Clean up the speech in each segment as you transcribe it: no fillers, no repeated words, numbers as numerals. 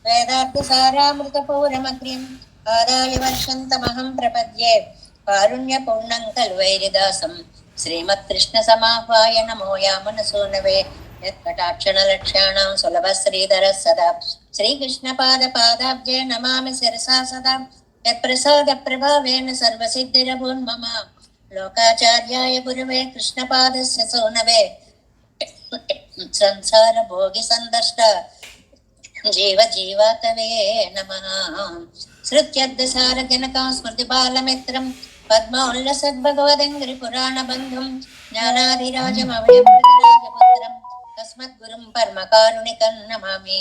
वेदार्थसारामृतपूरमग्र्यम् आदाय वर्षन्तमहं प्रपद्ये कारुण्यपूर्णं कल्वैरिदासं श्रीमत्कृष्णसमाह्वाय नमो यामनसूनवे यत्कटाक्षणलक्ष्याणां सुलभश्रीधरः सदा श्रीकृष्णपादपादाब्जे नमामि शिरसा सदा यत्प्रसादप्रभावेन सर्वसिद्धिरभून्मम लोकाचार्याय गुरुवे कृष्णपादस्य सूनवे संसार भोगि संदष्ट जीव जीवातवे नमः। श्रुत्यद्दसार जनकां स्मृति बालमित्रं पद्मोल्लसद्भगवदङ्घ्रि पुराण बन्धुं ज्ञानाधिराजमभयप्रदराजपुत्रं तस्मद्गुरुं परमकारुणिकं नमामि।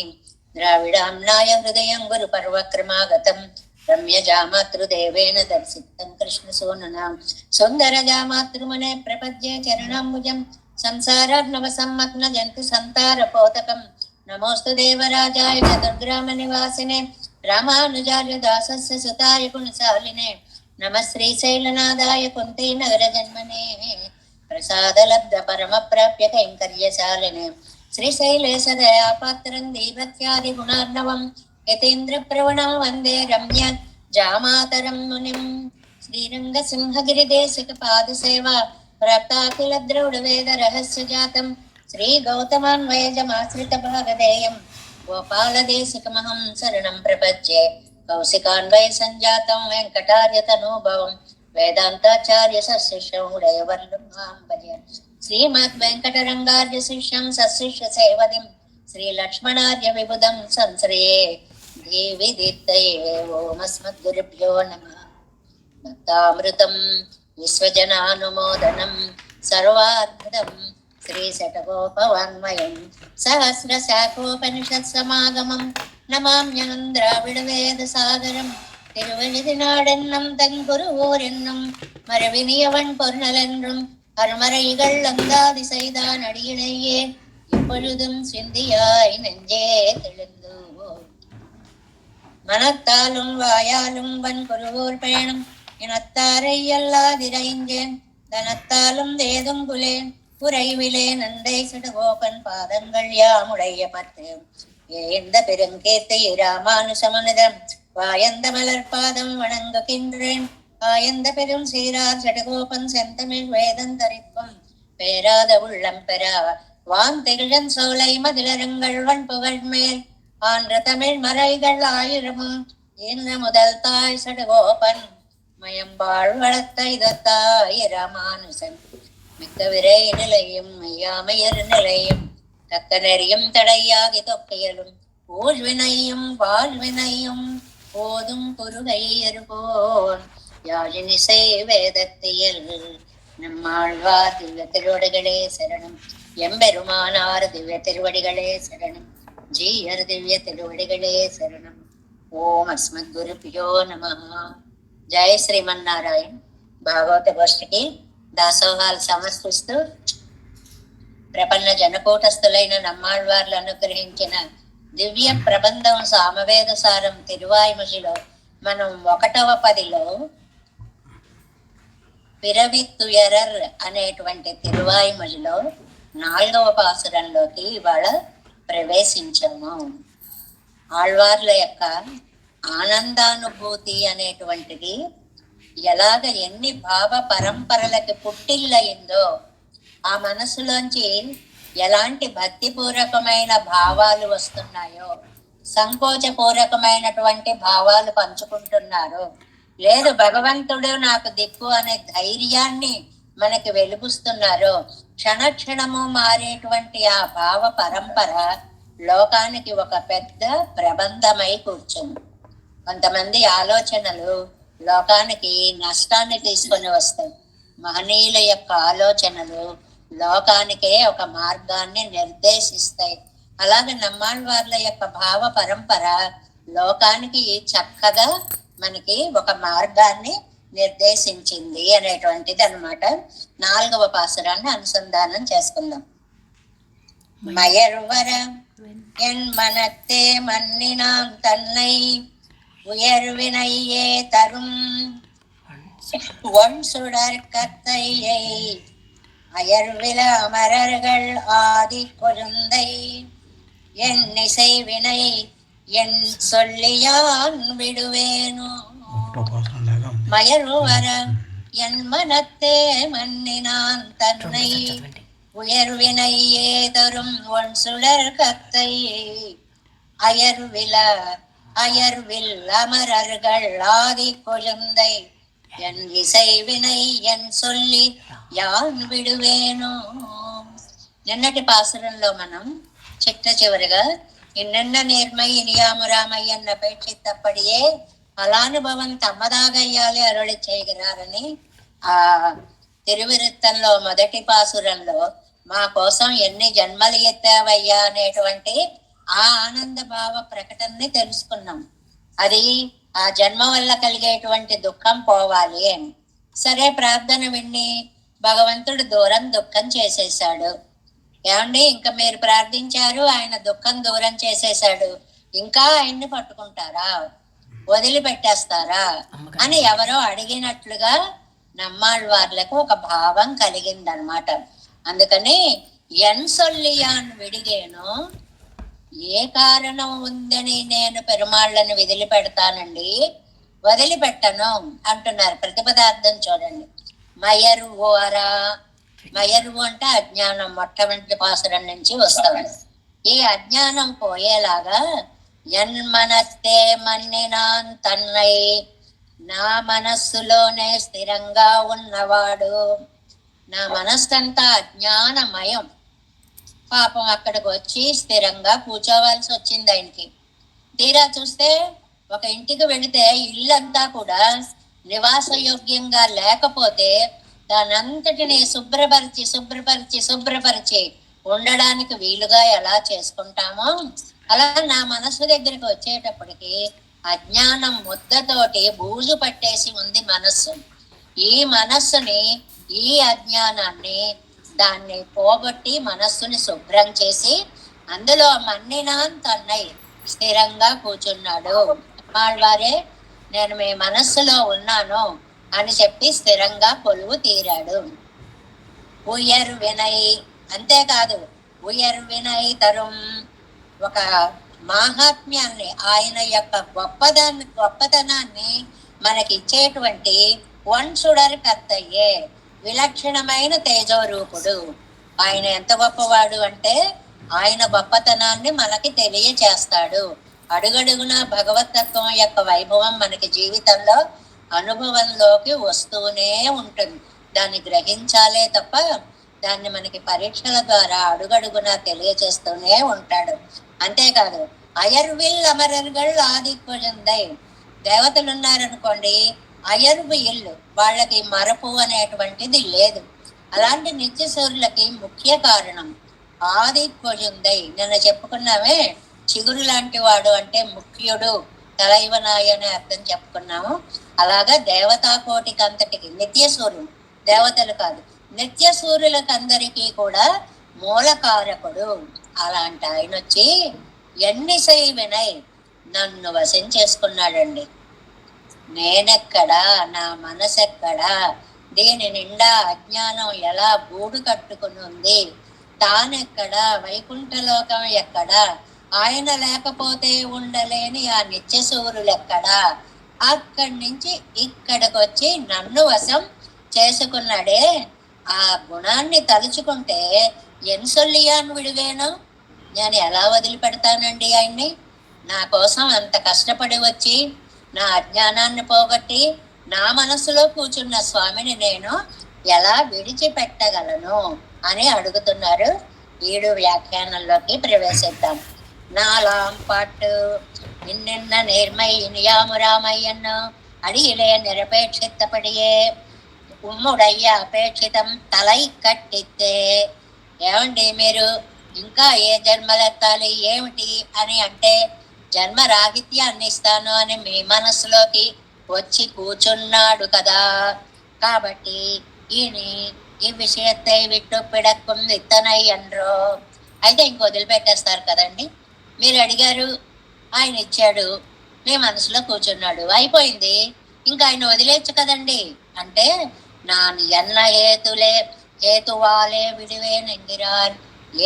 द्राविडाम्नाय हृदयं गुरुपर्वक्रमागतं रम्यजामातृदेवेन दर्शितं कृष्णसूनुना सुन्दरजामातृमुने प्रपद्ये चरणाम्बुजं संसारार्णवसम्मग्न जन्तु सन्तारपोतकम् नमोस्तु देवराजाय चतुर्ग्रामनिवासिने रामानुजार्य दासस्य सुताय गुणशालिने नमः श्रीशैलनादाय कुन्तीनगरजन्मने प्रसादलब्ध परमप्राप्य कैङ्कर्यशालिने श्रीशैलेशदयापात्रं दीभत्यादिगुणार्णवं यतीन्द्रप्रवणं वन्दे रम्य जामातरं मुनिं श्रीरङ्गसिंहगिरिदेशिकपादसेवा प्राप्ताखिलद्रौढवेदरहस्यजातं श्रीगौतमान्वयजमाश्रितभागधेयं गोपालदेशिकमहं शरणं प्रपद्ये कौशिकान्वयसञ्जातं वेङ्कटार्यतनूभवं वेदान्ताचार्य सशिष्यं उदयवर्णं भजे श्रीमद्वेङ्कटरङ्गार्यशिष्यं सशिष्यसेवदिं श्रीलक्ष्मणार्य विबुधं संश्रये देविदीप्तये ओमस्मद्गुरुभ्यो नमः। भक्तामृतं विश्वजनानुमोदनं सर्वाद्भुतं श्रीशतकोपवाङ्मयं सहस्रशाखोपनिषत्समागमं नमाम्यहं द्राविडवेदसागरं திருவழுதினாடென்னும் தங்குருவோரென்னும் மரபினியவன் பொருணலென்றும் அருமறைகள் அந்தாதி செய்தான் அடியினையே எப்பொழுதும் சிந்தியாய் நெஞ்சே தெளிந்து மனத்தாலும் வாயாலும் வன் குருவோர் பயணம் இனத்தாரை அல்லாதிரைஞ்சேன் தனத்தாலும் தேதும் குலேன் குறைவிலே நந்தை சுடுகோபன் பாதங்கள் யாமுடைய பத்து ஏந்த பெருங்கேத்தை ராமானுசமனிதம் வாயந்த மலர்பாதம் வணங்குகின்றேன் ஆயந்த பெரும் சீரார் சடுகோபன் செந்தமிழ் வேதம் தரிப்பம் பேராத உள்ளம் பெறா வான் திகழன் சோலை மதிலரங்கள் வன் புகழ் மேல் ஆன்ற தமிழ் மறைகள் ஆயிரமும் என்ன முதல் தாய் சடுகோபன் மயம்பாழ் வளர்த்த இதத்தாய் ராமானுசன் மிக்க விரை நிலையும் மெய்யாமையர் நிலையும் தக்க நெறியும் தடையாகி தொக்கையலும் ஊழ்வினையும் வாழ்வினையும் போதும் குருகையருபோன் யாழினிசை வேதத்தியல் நம்மாழ்வார் திவ்ய திருவடிகளே சரணம் எம்பெருமானார் திவ்ய திருவடிகளே சரணம் ஜீயர் திவ்ய திருவடிகளே శరణం ఓం అస్మద్గురుభ్యో నమః. జయ శ్రీమన్నారాయణ. భాగవత గోష్ఠికి దాసోహాలు సమర్పిస్తూ ప్రపన్న జనకూటస్థులైన నమ్మాళ్వార్లు అనుగ్రహించిన దివ్య ప్రబంధం సామవేద సారం తిరువాయిముజిలో మనం 1వ పదిలో పిరవిత్తుయరర్ అనేటువంటి తిరువాయిముజిలో 4వ పాసురంలోకి ఇవాళ ప్రవేశించాము. ఆళ్వార్ల యొక్క ఆనందానుభూతి అనేటువంటిది ఎలాగ ఎన్ని భావ పరంపరలకి పుట్టిల్లయిందో, ఆ మనసులోంచి ఎలాంటి భక్తిపూర్వకమైన భావాలు వస్తున్నాయో, సంకోచపూర్వకమైనటువంటి భావాలు పంచుకుంటున్నారు, లేదు భగవంతుడు నాకు దిక్కు అనే ధైర్యాన్ని మనకి వెలుగుస్తున్నారు. క్షణక్షణము మారేటువంటి ఆ భావ పరంపర లోకానికి ఒక పెద్ద ప్రబంధమై కూర్చుంది. కొంతమంది ఆలోచనలు లోకానికి నష్టాన్ని తీసుకొని వస్తాయి. మహనీయుల యొక్క ఆలోచనలు లోకానికే ఒక మార్గాన్ని నిర్దేశిస్తాయి. అలాగే నమ్మాళ్వార్ల యొక్క భావ పరంపర లోకానికి చక్కగా మనకి ఒక మార్గాన్ని నిర్దేశించింది అనేటువంటిది అన్నమాట. 4వ పాసురాన్ని అనుసంధానం చేసుకుందాం. மயர்வர என் மனத்தே மன்னினான் தன்னை உயர்வினையே தரும் ஒன் சுடர் கத்தையை அயர்வில அமரர்கள் ஆதி கொழுந்தை என் இசை வினை என் சொல்லியான் விடுவேனோ. மயர்வர என் மனத்தே மன்னினான் தன்னை உயர்வினை ஏதரும் ஒன் சுடர் கத்தை அயர்வில் அமரர்கள் ஆதி கொழுந்தை என் இசைவினை என் சொல்லி யான் విడువేను. నిన్నటి పాసురంలో మనం చివరిగా ఇన్నెన్న నేర్మై ఇనియాము రామయ్యన్న అపేక్షితప్పడియే ఫలానుభవం తమ్మదాగయ్యాలి అరుళి చేయగలారని ఆ తిరువిరుత్తంలో మొదటి పాసురంలో మా కోసం ఎన్ని జన్మలు ఎత్తావయ్యా అనేటువంటి ఆ ఆనంద భావ ప్రకటనని తెలుసుకున్నాం. అది ఆ జన్మ వల్ల కలిగేటువంటి దుఃఖం పోవాలి అని. సరే, ప్రార్థన విని భగవంతుడు దూరం దుఃఖం చేసేశాడు. ఏమండి, ఇంకా మీరు ప్రార్థించారు, ఆయన దుఃఖం దూరం చేసేశాడు, ఇంకా ఆయన్ని పట్టుకుంటారా, వదిలిపెట్టేస్తారా అని ఎవరో అడిగినట్లుగా నమ్మాళ్ళవార్లకు ఒక భావం కలిగిందనమాట. అందుకని ఎన్ సొల్లియాన్ విడిగేను, ఏ కారణం ఉందని నేను పెరుమాళ్ళని వదిలిపెడతానండి, వదిలిపెట్టను అంటున్నారు. ప్రతిపదార్థం చూడండి. మయరువు అరా, మయరువు అంటే అజ్ఞానం, మొట్టమొదటి పాసురం నుంచి వస్తుంది. ఈ అజ్ఞానం పోయేలాగా ఎన్ మనస్తే మన్నినాన్ తన్నై, నా మనస్సులోనే స్థిరంగా ఉన్నవాడు. నా మనస్సంతా అజ్ఞానమయం. పాపం అక్కడికి వచ్చి స్థిరంగా కూర్చోవాల్సి వచ్చింది ఆయనకి. తీరా చూస్తే ఒక ఇంటికి వెళితే ఇల్లంతా కూడా నివాసయోగ్యంగా లేకపోతే దానంతటిని శుభ్రపరిచి ఉండడానికి వీలుగా ఎలా చేసుకుంటామో అలా నా మనస్సు దగ్గరికి వచ్చేటప్పటికి అజ్ఞానం ముద్దతోటి బూజు పట్టేసి ఉంది మనస్సు. ఈ మనస్సుని, ఈ అజ్ఞానాన్ని, దాన్ని పోగొట్టి మనస్సుని శుభ్రం చేసి అందులో మన్నినాన్ తన్నై స్థిరంగా కూర్చున్నాడు. వారే నేను మీ మనస్సులో ఉన్నాను అని చెప్పి స్థిరంగా కొలువు తీరాడు. ఉయర్ వినయ్, అంతేకాదు ఉయర్ వినయ్ తరుం, ఒక మాహాత్మ్యాన్ని, ఆయన యొక్క గొప్పతనాన్ని మనకిచ్చేటువంటి వంశుడర్ కర్తయ్యే, విలక్షణమైన తేజోరూపుడు. ఆయన ఎంత గొప్పవాడు అంటే ఆయన గొప్పతనాన్ని మనకి తెలియచేస్తాడు. అడుగడుగున భగవతత్వం యొక్క వైభవం మనకి జీవితంలో అనుభవంలోకి వస్తూనే ఉంటుంది. దాన్ని గ్రహించాలే తప్ప దాన్ని మనకి పరీక్షల ద్వారా అడుగడుగున తెలియచేస్తూనే ఉంటాడు. అంతేకాదు అయర్విల్ అమరర్గల్ ఆది కొజందై, దేవతలు ఉన్నారనుకోండి, అయర్వు ఇల్లు, వాళ్ళకి మరపు అనేటువంటిది లేదు. అలాంటి నిత్య సూర్యులకి ముఖ్య కారణం ఆది కొజుందై. నిన్న చెప్పుకున్నామే, చిగురు లాంటి వాడు అంటే ముఖ్యుడు, తలైవనాయ అనే అర్థం చెప్పుకున్నాము. అలాగా దేవతా కోటికి అంతటికి నిత్య సూర్యుడు, దేవతలు కాదు, నిత్య సూర్యులకందరికీ కూడా మూలకారకుడు. అలాంటి ఆయన వచ్చి ఎన్నిసై వినయ్ నన్ను వశం చేసుకున్నాడండి. నేనెక్కడా, నా మనసెక్కడా, దీని నిండా అజ్ఞానం ఎలా గూడు కట్టుకుని ఉంది, తానెక్కడా, వైకుంఠలోకం ఎక్కడా, ఆయన లేకపోతే ఉండలేని ఆ నిత్య సూర్యులు ఎక్కడా, అక్కడి నుంచి ఇక్కడికి వచ్చి నన్ను వశం చేసుకున్నాడే. ఆ గుణాన్ని తలుచుకుంటే ఎన్ సొల్లియాన్ విడివేను, నేను ఎలా వదిలిపెడతానండి ఆయన్ని? నా కోసం అంత కష్టపడి వచ్చి నా అజ్ఞానాన్ని పోగొట్టి నా మనసులో కూర్చున్న స్వామిని నేను ఎలా విడిచిపెట్టగలను అని అడుగుతున్నారు. 7 వ్యాఖ్యానంలోకి ప్రవేశిద్దాం. నాలాం పాటు నిన్న నేర్మై ఇనియాము రామయ్యను అడిగిలే నిరపేక్షితపడియే ఉమ్ముడయ్య అపేక్షితం తలై కట్టితే. ఏమండి, మీరు ఇంకా ఏ జన్మలెత్తాలి ఏమిటి అని అంటే జన్మ రాహిత్యాన్ని ఇస్తాను అని మీ మనసులోకి వచ్చి కూర్చున్నాడు కదా. కాబట్టి ఈయన ఈ విషయத்தை విట్టు పిడక్కుం ఇత్తనై అనరో. అయితే ఇంక వదిలిపెట్టేస్తారు కదండి. మీరు అడిగారు, ఆయన ఇచ్చాడు, మీ మనసులో కూర్చున్నాడు, అయిపోయింది, ఇంకా ఆయన వదిలేచ్చు కదండి అంటే, நான் என்ன హేతువాలే విడివే నెంగిరాన్,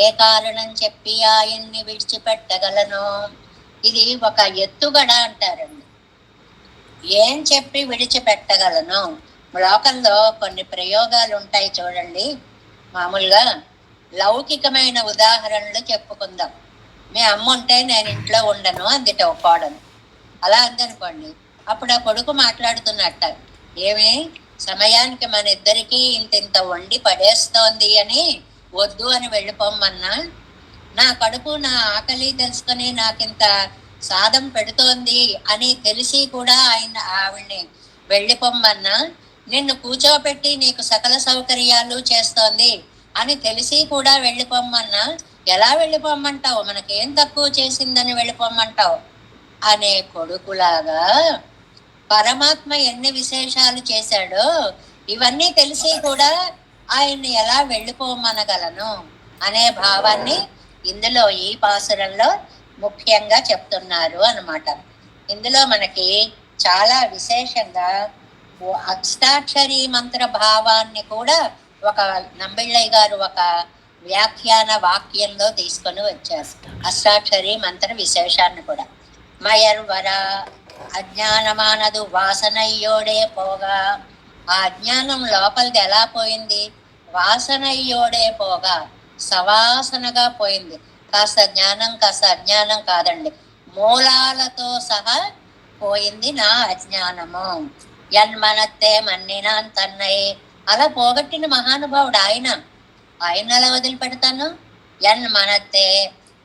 ఏ కారణం చెప్పి ఆయన్ని విడిచిపెట్టగలను? ఇది ఒక ఎత్తుగడ అంటారండి. ఏం చెప్పి విడిచిపెట్టగలను? లోకంలో కొన్ని ప్రయోగాలు ఉంటాయి చూడండి. మామూలుగా లౌకికమైన ఉదాహరణలు చెప్పుకుందాం. మీ అమ్మ ఉంటే నేను ఇంట్లో ఉండను అందుట ఒక కోడలు. అలా అందనుకోండి, అప్పుడు ఆ కొడుకు మాట్లాడుతున్నట్ట, ఏమి సమయానికి మన ఇద్దరికి ఇంత వండి పడేస్తోంది అని వద్దు అని వెళ్ళిపోమ్మన్నా, నా కడుపు నా ఆకలి తెలుసుకొని నాకింత సాదం పెడుతోంది అని తెలిసి కూడా ఆవిడ్ని వెళ్ళిపోమ్మన్నా, నిన్ను కూర్చోపెట్టి నీకు సకల సౌకర్యాలు చేస్తోంది అని తెలిసి కూడా వెళ్ళిపోమ్మన్నా ఎలా వెళ్ళిపోమ్మంటావు? మనకేం తక్కువ చేసిందని వెళ్ళిపోమ్మంటావు అనే కొడుకులాగా పరమాత్మ ఎన్ని విశేషాలు చేశాడో ఇవన్నీ తెలిసి కూడా ఆయన్ని ఎలా వెళ్ళిపోమనగలను అనే భావాన్ని ఇందులో ఈ పాసురంలో ముఖ్యంగా చెప్తున్నారు అన్నమాట. ఇందులో మనకి చాలా విశేషంగా అష్టాక్షరి మంత్ర భావాన్ని కూడా ఒక నంబిళ్ళయ్య గారు ఒక వ్యాఖ్యాన వాక్యంలో తీసుకొని వచ్చారు. అష్టాక్షరి మంత్ర విశేషాన్ని కూడా మయర్వర అజ్ఞానమానదు వాసనయ్యోడే పోగా, ఆ అజ్ఞానం లోపలిది ఎలా పోయింది? వాసనయ్యోడే పోగా, సవాసనగా పోయింది. కాస్త జ్ఞానం కాస్త అజ్ఞానం కాదండి, మూలాలతో సహా పోయింది నా అజ్ఞానము. ఎన్మనత్తే మన్నినాన్ తన్నయ్, అలా పోగొట్టిన మహానుభావుడు ఆయన. ఆయన ఎలా వదిలిపెడతాను? ఎన్ మనత్తే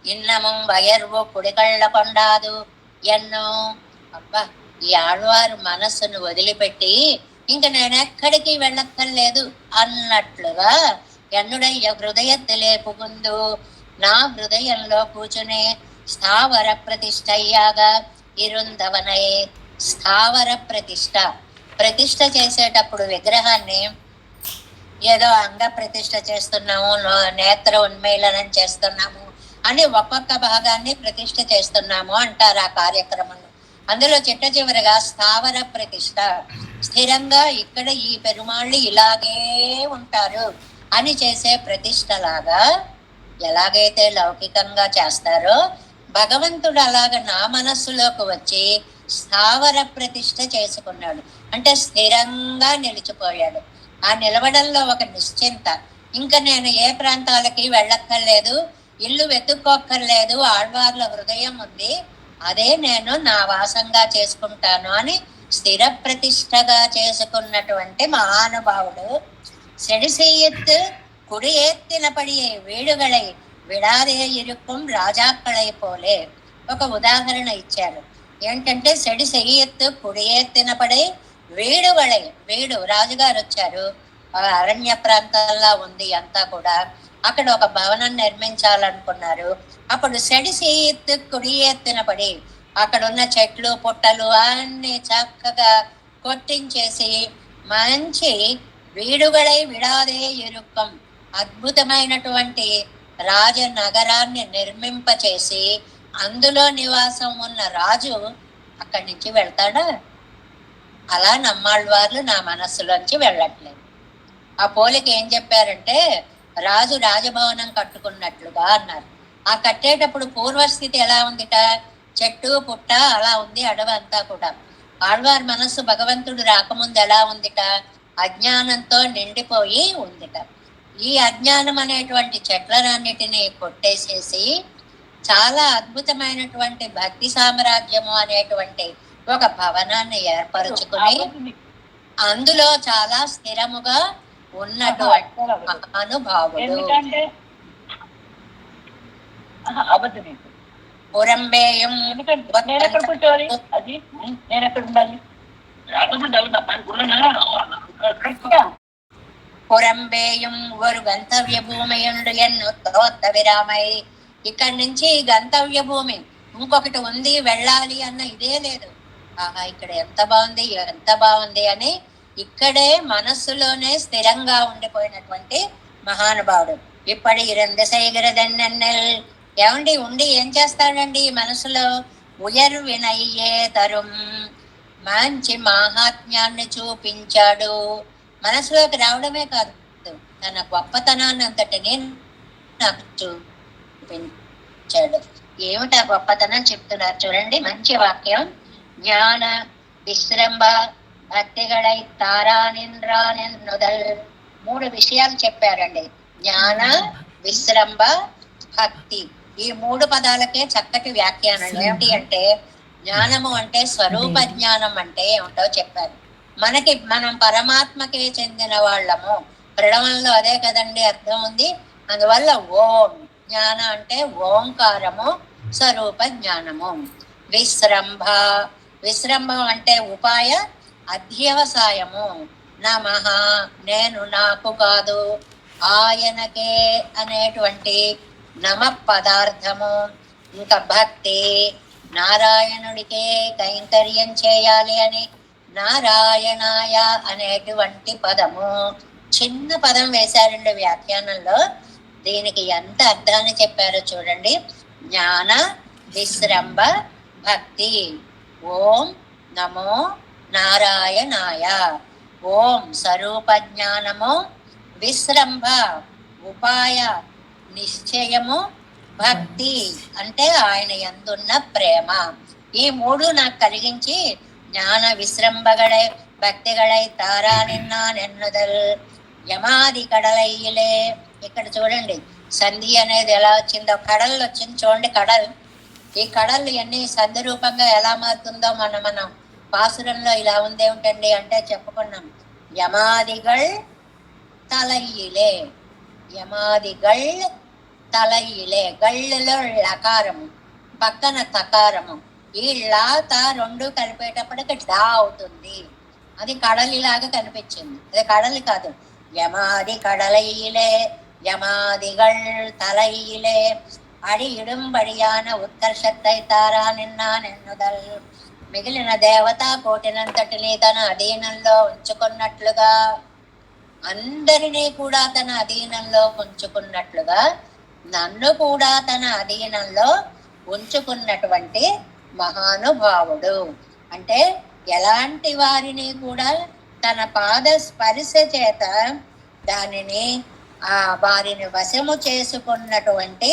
ఇన్నమం వయర్వు కుడికళ్ళ కొండాదు ఎన్నో. అబ్బా, ఈ ఆళ్వారు మనస్సును వదిలిపెట్టి ఇంక నేనెక్కడికి వెళ్ళక్కర్లేదు అన్నట్లుగా ఎన్నుడయ్య హృదయత్తులే పుగుందు, నా హృదయంలో కూర్చునే స్థావర ప్రతిష్టయ్యాగా ఇరుందవనయే. స్థావర ప్రతిష్ట, ప్రతిష్ట చేసేటప్పుడు విగ్రహాన్ని ఏదో అంగ ప్రతిష్ట చేస్తున్నాము, నేత్ర ఉన్మీలనం చేస్తున్నాము అని ఒక్కొక్క భాగాన్ని ప్రతిష్ట చేస్తున్నాము అంటారు ఆ కార్యక్రమంలో. అందులో చిట్ట చివరిగా స్థావర ప్రతిష్ట, స్థిరంగా ఇక్కడ ఈ పెరుమాళ్ళు ఇలాగే ఉంటారు అని చేసే ప్రతిష్టలాగా ఎలాగైతే లౌకికంగా చేస్తారో భగవంతుడు అలాగ నా మనస్సులోకి వచ్చి స్థావర ప్రతిష్ట చేసుకున్నాడు. అంటే స్థిరంగా నిలిచిపోయాడు. ఆ నిలవడంలో ఒక నిశ్చింత, ఇంకా నేను ఏ ప్రాంతాలకి వెళ్ళక్కర్లేదు, ఇల్లు వెతుక్కోక్కర్లేదు, ఆళ్వార్ల హృదయం ఉంది, అదే నేను నా వాసంగా చేసుకుంటాను అని స్థిర ప్రతిష్టగా చేసుకున్నటువంటి మహానుభావుడు. செடிசெய்யத்து కుడియేత్తినపడియే వీడుగళై విడాదే ఇరుక్కుం రాజాక్కళై పోలే. ఒక ఉదాహరణ ఇచ్చారు. ఏంటంటే సెడి సెయ్యెత్తు కుడియేత్తినపడే వీడుగళై, వీడు రాజుగారు వచ్చారు, అరణ్య ప్రాంతాల్లో ఉంది అంతా కూడా, అక్కడ ఒక భవనం నిర్మించాలనుకున్నారు. అప్పుడు సెడి సెయ్యెత్తు కుడియేత్తినపడి అక్కడ ఉన్న చెట్లు పుట్టలు అన్ని చక్కగా కొట్టించేసి మంచి వీడుగళై విడాదే ఇరుక్కం, అద్భుతమైనటువంటి రాజనగరాన్ని నిర్మింపచేసి అందులో నివాసం ఉన్న రాజు అక్కడి నుంచి వెళ్తాడా? అలా నమ్మాళ్ళవార్లు నా మనస్సులోంచి వెళ్ళట్లేదు. ఆ పోలిక ఏం చెప్పారంటే రాజు రాజభవనం కట్టుకున్నట్లుగా అన్నారు. ఆ కట్టేటప్పుడు పూర్వస్థితి ఎలా ఉందిట? చెట్టు పుట్ట అలా ఉంది, అడవి అంతా కూడా. ఆళ్వారి మనస్సు భగవంతుడు రాకముందు ఎలా ఉందిట? అజ్ఞానంతో నిండిపోయి ఉందిట. ఈ అజ్ఞానం అనేటువంటి చెట్లనన్నిటినీ కొట్టేసేసి చాలా అద్భుతమైనటువంటి భక్తి సామ్రాజ్యము అనేటువంటి ఒక భవనాన్ని ఏర్పరచుకుని అందులో చాలా స్థిరముగా ఉన్నటువంటి మహానుభావుడు. పురంబేయం పురంబేయం ஒரு గంతవ్య భూమియుండు ఎన్ను తోత్త విరామై. ఇక్కడి నుంచి గంతవ్య భూమి ఇంకొకటి ఉంది, వెళ్ళాలి అన్న ఇదే లేదు. ఆహా, ఇక్కడ ఎంత బాగుంది ఎంత బాగుంది అని ఇక్కడే మనస్సులోనే స్థిరంగా ఉండిపోయినటువంటి మహానుభావుడు. ఇప్పటి ఇరంద సైగరదన్నెల్. ఏమండి ఉండి ఏం చేస్తాడండి మనసులో? ఉయర్ వినయ్యే తరుం, మంచి మాహాత్మ్యాన్ని చూపించాడు. మనసులోకి రావడమే కాదు, తన గొప్పతనాన్ని అంతటిని నాకు చూపించాడు. ఏమిటా గొప్పతనం చెప్తున్నారు చూడండి, మంచి వాక్యం. జ్ఞాన విశ్రంభ భక్తిగడై తారానింద్రానిన్నుదల్. 3 విషయాలు చెప్పారండి. జ్ఞాన విశ్రంభ భక్తి, ఈ 3 పదాలకే చక్కటి వ్యాఖ్యానం. ఏమిటి అంటే, జ్ఞానము అంటే స్వరూప జ్ఞానం అంటే ఏమిటో చెప్పారు. మనం పరమాత్మకే చెందిన వాళ్ళము, ప్రణవంలో అదే కదండి అర్థం ఉంది. అందువల్ల ఓం, జ్ఞాన అంటే ఓంకారము, స్వరూప జ్ఞానము. విశ్రంభ, విశ్రంభం అంటే ఉపాయ అధ్యవసాయము. నమః, నేను నాకు కాదు, ఆయనకే అనేటువంటి నమ పదార్థము. ఇంకా భక్తి, నారాయణుడికే కైంకర్యం చేయాలి అని నారాయణాయ అనేటువంటి పదము. చిన్న పదం వేశారండి వ్యాఖ్యానంలో. దీనికి ఎంత అర్థాన్ని చెప్పారో చూడండి. జ్ఞాన విశ్రంభ భక్తి. ఓం నమో నారాయణాయ. ఓం స్వరూప జ్ఞానము, విశ్రంభ ఉపాయ నిశ్చయము, భక్తి అంటే ఆయన యందున్న ప్రేమ. ఈ 3 నాకు కలిగించి జ్ఞాన విశ్రంభగడై భక్తిగడై తారా నిన్నా నెన్నుదల్ యమాది కడలయ్యలే. ఇక్కడ చూడండి సంధి అనేది ఎలా వచ్చిందో, కడలు వచ్చింది చూడండి. కడల్, ఈ కడలు ఎన్ని సంధి రూపంగా ఎలా మారుతుందో మనం పాసురంలో ఇలా ఉందేమిటండి అంటే చెప్పుకున్నాం. యమాదిగళ్ తలయ్యిలే, యమాదిగళ్ తలయ్యిలే. గళ్ళలో లకారము, పక్కన తకారము. ఈ లా తా 2 కలిపేటప్పటికి డా అవుతుంది. అది కడలిలాగా కనిపించింది, అది కడలి కాదు. యమాది కడలయ్యిలే, యమాదిగళ్ తలయ్యిలే. అడి ఇడుంబడియాన ఉత్కర్షత్తై తారా నిన్నా నెన్నుదల్. మిగిలిన దేవతా కోటినంతటిని తన అధీనంలో ఉంచుకున్నట్లుగా, అందరినీ కూడా తన అధీనంలో ఉంచుకున్నట్లుగా నన్ను కూడా తన అధీనంలో ఉంచుకున్నటువంటి మహానుభావుడు. అంటే ఎలాంటి వారిని కూడా తన పాద స్పర్శ చేత దానిని వారిని వశము చేసుకున్నటువంటి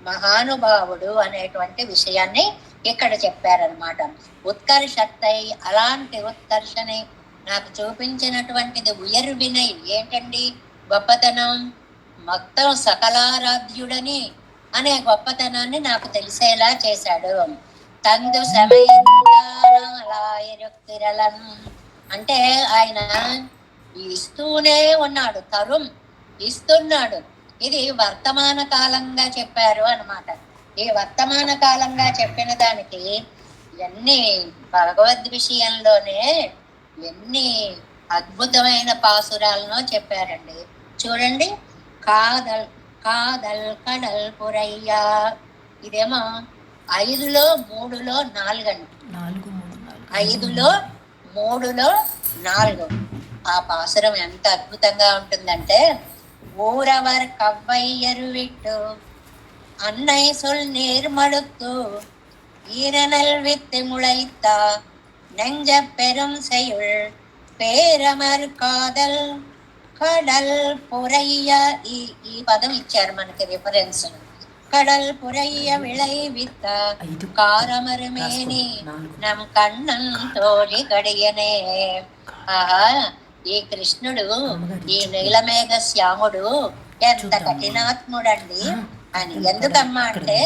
మహానుభావుడు అనేటువంటి విషయాన్ని ఇక్కడ చెప్పారనమాట. ఉత్కర్షత్తై, అలాంటి ఉత్కర్షని నాకు చూపించినటువంటిది. ఉయర్వినై ఏంటండి గొప్పతనం? మొత్తం సకలారాధ్యుడని అనే గొప్పతనాన్ని నాకు తెలిసేలా చేశాడు. తందు సమయంతిరలం అంటే ఆయన ఇస్తూనే ఉన్నాడు, తరుం ఇస్తున్నాడు. ఇది వర్తమాన కాలంగా చెప్పారు అన్నమాట. ఈ వర్తమాన కాలంగా చెప్పిన దానికి ఎన్ని భగవద్ విషయంలోనే ఎన్ని అద్భుతమైన పాసురాలను చెప్పారండి. చూడండి, కాదల్ కాదల్ కడల్ పురయ్యా. ఇదేమో 5లో 3లో 4 అండి. 5లో 3లో 4. ఆ పాసురం ఎంత అద్భుతంగా ఉంటుందంటే, ஊரவர் கவ்வையரு விட்டு அன்னை சொல் நேர்மடுத்து ஈரனல் வித்து முளைத்தா நெஞ்ச பெரும் செய்யுள் పేరమర్ కాదల్ కడల్ పురయ్య. ఈ పదం ఇచ్చారు మనకి రిఫరెన్స్. కడల్ పురయ్య విళైవిత్త కారమరుమేని నమ్ కన్నం తోడి గడియనే. ఆహా, ఈ కృష్ణుడు, ఈ నీలమేఘ శ్యాముడు ఎంత కఠినాత్ముడండి అని. ఎందుకమ్మా అంటే,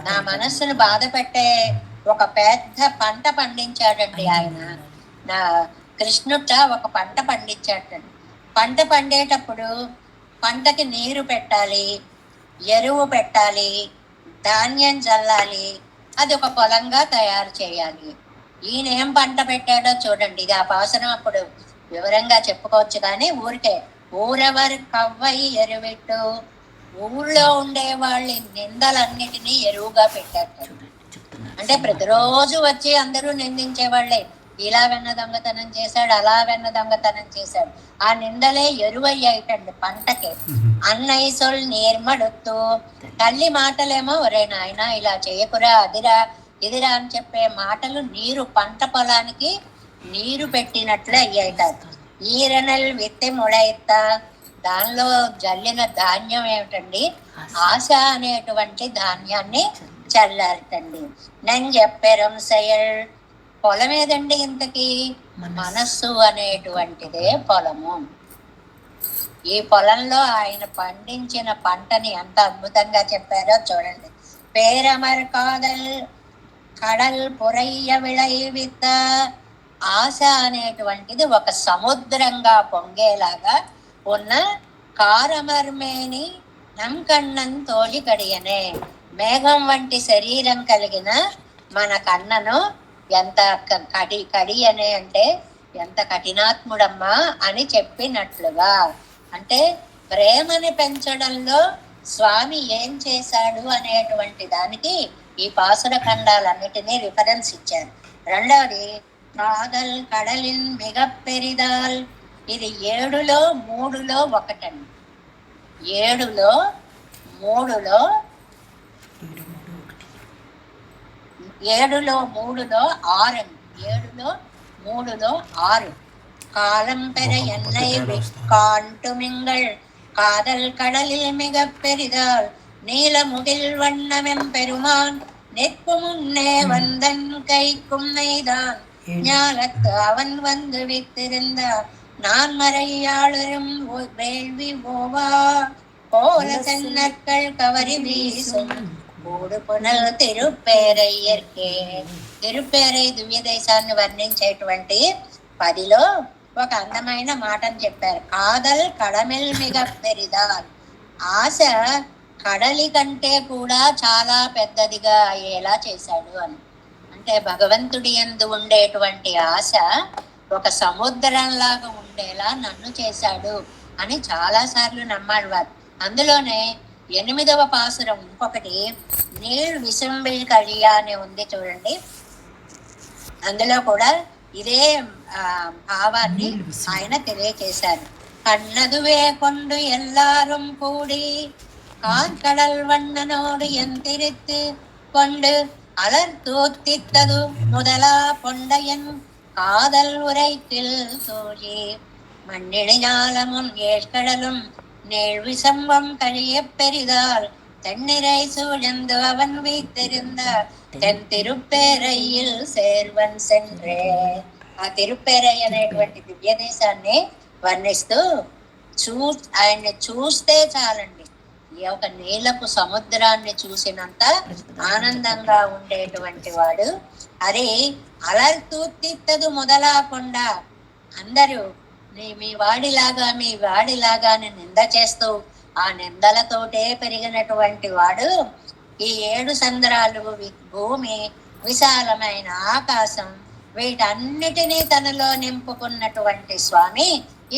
నా మనస్సును బాధ పెట్టే ఒక పెద్ద పంట పండించాడండి ఆయన. నా కృష్ణుట ఒక పంట పండించాడండి. పంట పండేటప్పుడు పంటకి నీరు పెట్టాలి, ఎరువు పెట్టాలి, ధాన్యం చల్లాలి, అది ఒక పొలంగా తయారు చేయాలి. ఈయన ఏం పంట పెట్టాడో చూడండి. ఇది ఆ పాసనం అప్పుడు వివరంగా చెప్పుకోవచ్చు, కానీ ఊరికే ఊరెవరు కవ్వై ఎరువెట్టు, ఊళ్ళో ఉండే వాళ్ళ నిందలన్నిటినీ ఎరువుగా పెట్టారు. అంటే ప్రతిరోజు వచ్చి అందరూ నిందించే వాళ్ళే. ఇలా వెన్న దొంగతనం చేశాడు, అలా వెన్న దొంగతనం చేశాడు. ఆ నిందలే ఎరువయ్యాయిటండి పంటకి. అన్నయ్య సొల్ నేర్మడుతూ, తల్లి మాటలేమో ఒరే నాయన ఇలా చేయకురా, అదిరా ఇదిరా అని చెప్పే మాటలు నీరు, పంట పొలానికి నీరు పెట్టినట్లు అయ్యాయిట. ఈరనల్ విత్తి ముడైత, దానిలో జల్లిన ధాన్యం ఏమిటండి? ఆశ అనేటువంటి ధాన్యాన్ని చల్లారటండి. నంజెప్పెరం செயல் పొలం ఏదండి ఇంతకీ? మనస్సు అనేటువంటిదే పొలము. ఈ పొలంలో ఆయన పండించిన పంటని ఎంత అద్భుతంగా చెప్పారో చూడండి. పేరమర్ కాదల్ కడల్ పురయ్య విళైవిత. ఆశ అనేటువంటిది ఒక సముద్రంగా పొంగేలాగా ఉన్న కారమర్మేని నంకಣ್ಣం తోలి కడియనే. మేఘం వంటి శరీరం కలిగిన మన కన్నను ఎంత కడియనే అంటే ఎంత కఠినాత్ముడమ్మా అని చెప్పినట్లుగా. అంటే ప్రేమని పెంచడంలో స్వామి ఏం చేశాడు అనేటువంటి దానికి ఈ పాసుర ఖండాలన్నిటినీ రిఫరెన్స్ ఇచ్చారు. రెండవది కాదల్ కడలిన్ మిగపెరిదాల్. ఇది 7లో 3లో 1 అండి. 7లో 3లో 7లో 3లో 6 అండి. 7లో 3లో 6. காலம் பெற என்னை காண்டு மிங்கள் காதல் கடலில் மிக பெரிதால் நீலமுகில் வண்ணமெம் பெருமான் நெற்கு முன்னே வந்தன் கைக்கும் நெய்தான் ஞாலத்து அவன் வந்து வித்திருந்தார் நான் மறையாளரும் வேள்வி போவா போல தென்னற்கள் கவரி வீசும் కూడు పునల్ తిరుపేరయ్యర్కే. తిరుపేరై దివ్య దేశాన్ని వర్ణించేటువంటి 10లో ఒక అందమైన మాటను చెప్పారు. కాదల్ కడమెల్ మిగ పెరిదాల్. ఆశ కడలి కంటే కూడా చాలా పెద్దదిగా అయ్యేలా చేశాడు అని. అంటే భగవంతుడి యందు ఉండేటువంటి ఆశ ఒక సముద్రంలాగా ఉండేలా నన్ను చేశాడు అని చాలా సార్లు నమ్మాడు వారు. అందులోనే 8వ పాసురం ఇంకొకటి నీళ్ళు విసుంబిల్ కழிయా అని ఉంది చూడండి. అందులో కూడా ఇదే భావాన్ని ఆయన తెలియచేశారు. కన్నదువే కొండు ఎల్లారం కూడి கார்கடல் வண்ணனோடு எந்திரித்து கொண்டு அலர்தூத்தித்தது முதலா பொண்டையன் காதல் உரைக்கில் தோழி மண்ணிழிஞாலமும் ஏழ்கடலும் நேழ்விசம்பம் கழிய பெரிதால் தென்னிறை சூழந்து அவன் வைத்திருந்தார் தென் తిరుపేరయ్యిల్ சேர்వన్ సెండ్రే. ఆ తిరుపేరయ్య అనేటువంటి దివ్య దేశాన్ని వర్ణిస్తూ ఆయన్ని చూస్తే చాలండి, ఈ ఒక నీలపు సముద్రాన్ని చూసినంత ఆనందంగా ఉండేటువంటి వాడు. అది అలర్తూతిత్తదు మొదలాకుండా అందరూ మీ వాడిలాగా నింద చేస్తూ ఆ నిందలతోటే పెరిగినటువంటి వాడు. ఈ 7 సంద్రాలు, భూమి, విశాలమైన ఆకాశం, వీటన్నిటినీ తనలో నింపుకున్నటువంటి స్వామి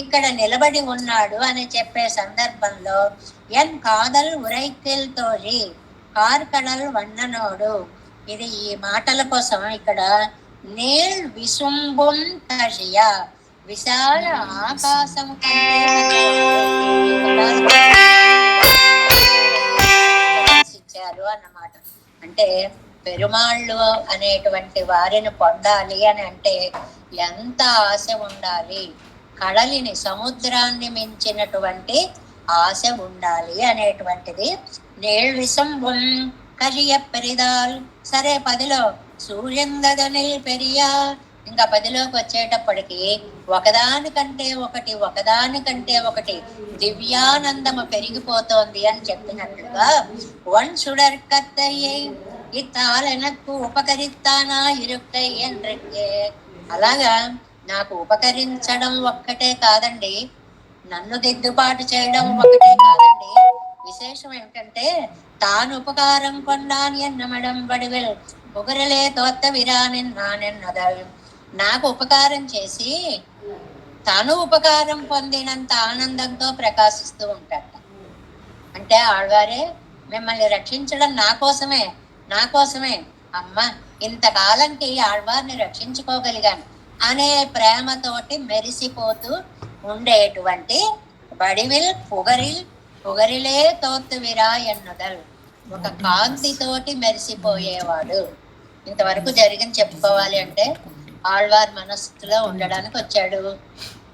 ఇక్కడ నిలబడి ఉన్నాడు అని చెప్పే సందర్భంలో ఎన్ కాదల్ ఉరైకిల్ తోలి కార్కడల్ వన్ననోడు. ఇది ఈ మాటల కోసం ఇక్కడ నీల్ విసుంబుం కషియా, విశాల ఆకాశం ఇచ్చారు అన్నమాట. అంటే పెరుమాళ్ళు అనేటువంటి వారిని పొందాలి అని అంటే ఎంత ఆశ ఉండాలి, కడలిని సముద్రాన్ని మించినటువంటి ఆశ ఉండాలి అనేటువంటిది. నీళ్ళు విసంబుం కరియ పెరిదాల్. సరే 10లో సూర్యందనిల్ పెరియా. ఇంకా 10లోకి వచ్చేటప్పటికి ఒకదానికంటే ఒకటి దివ్యానందము పెరిగిపోతోంది అని చెప్పినట్లుగా వన్ సుడర్కత్తయ్యే ఇత్తాలెనక్కు ఉపకరిస్తానా ఇరుక్కై ఎండ్రెక్కే. అలాగా నాకు ఉపకరించడం ఒక్కటే కాదండి, నన్ను దిద్దుబాటు చేయడం ఒకటే కాదండి, విశేషం ఏమిటంటే తాను ఉపకారం కొన్నాను ఎన్నమడం వడివెల్ పొగరలే తోత్త విరానిన్ నానెన్నదల్. నాకు ఉపకారం చేసి తను ఉపకారం పొందినంత ఆనందంతో ప్రకాశిస్తూ ఉంటాడు. అంటే ఆళ్వారే మిమ్మల్ని రక్షించడం నా కోసమే అమ్మ, ఇంతకాలంకి ఆళ్వారిని రక్షించుకోగలిగాను అనే ప్రేమతోటి మెరిసిపోతూ ఉండేటువంటి వడివిల్ పొగరిలే తోత్తు విరా ఎన్నుదల్. ఒక కాంతితోటి మెరిసిపోయేవాడు. ఇంతవరకు జరిగింది చెప్పుకోవాలి అంటే ఆళ్వార్ మనస్సులో ఉండడానికి వచ్చాడు.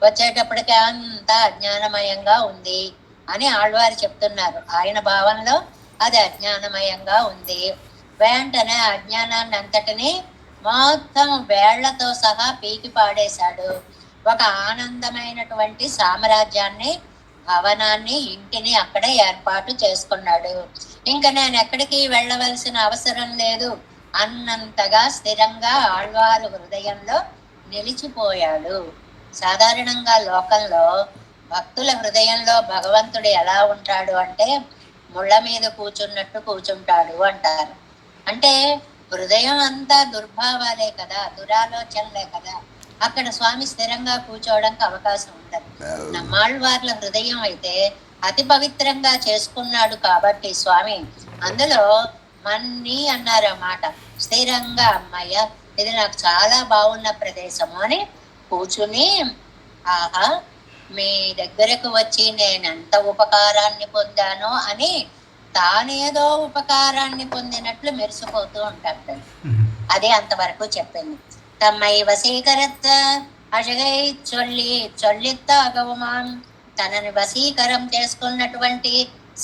వచ్చేటప్పటికి అంతా అజ్ఞానమయంగా ఉంది అని ఆళ్వారు చెప్తున్నారు. ఆయన భావంలో అది అజ్ఞానమయంగా ఉంది. వెంటనే అజ్ఞానాన్ని అంతటిని మొత్తం వేళ్లతో సహా పీకి పాడేశాడు. ఒక ఆనందమైనటువంటి సామ్రాజ్యాన్ని, భవనాన్ని, ఇంటిని అక్కడే ఏర్పాటు చేసుకున్నాడు. ఇంకా నేను ఎక్కడికి వెళ్ళవలసిన అవసరం లేదు అన్నంతగా స్థిరంగా ఆళ్వారు హృదయంలో నిలిచిపోయాడు. సాధారణంగా లోకంలో భక్తుల హృదయంలో భగవంతుడు ఎలా ఉంటాడు అంటే ముళ్ళ మీద కూర్చున్నట్టు కూర్చుంటాడు అంటారు. అంటే హృదయం అంతా దుర్భావాలే కదా, దురాలోచనలే కదా, అక్కడ స్వామి స్థిరంగా కూర్చోవడానికి అవకాశం ఉండదు. నమ్మాళ్ళవార్ల హృదయం అయితే అతి పవిత్రంగా చేసుకున్నాడు కాబట్టి స్వామి అందులో మన్ని అన్నారు ఆ మాట. స్థిరంగా అమ్మయ్య ఇది నాకు చాలా బాగున్న ప్రదేశము అని కూర్చుని, ఆహా మీ దగ్గరకు వచ్చి నేను ఎంత ఉపకారాన్ని పొందానో అని తానేదో ఉపకారాన్ని పొందినట్లు మెరిసిపోతూ ఉంటాడు. అదే అంతవరకు చెప్పింది. తమ్మై వశీకరత్త అజగై చొల్లిత్త అగవుమాం, తనని వశీకరం చేసుకున్నటువంటి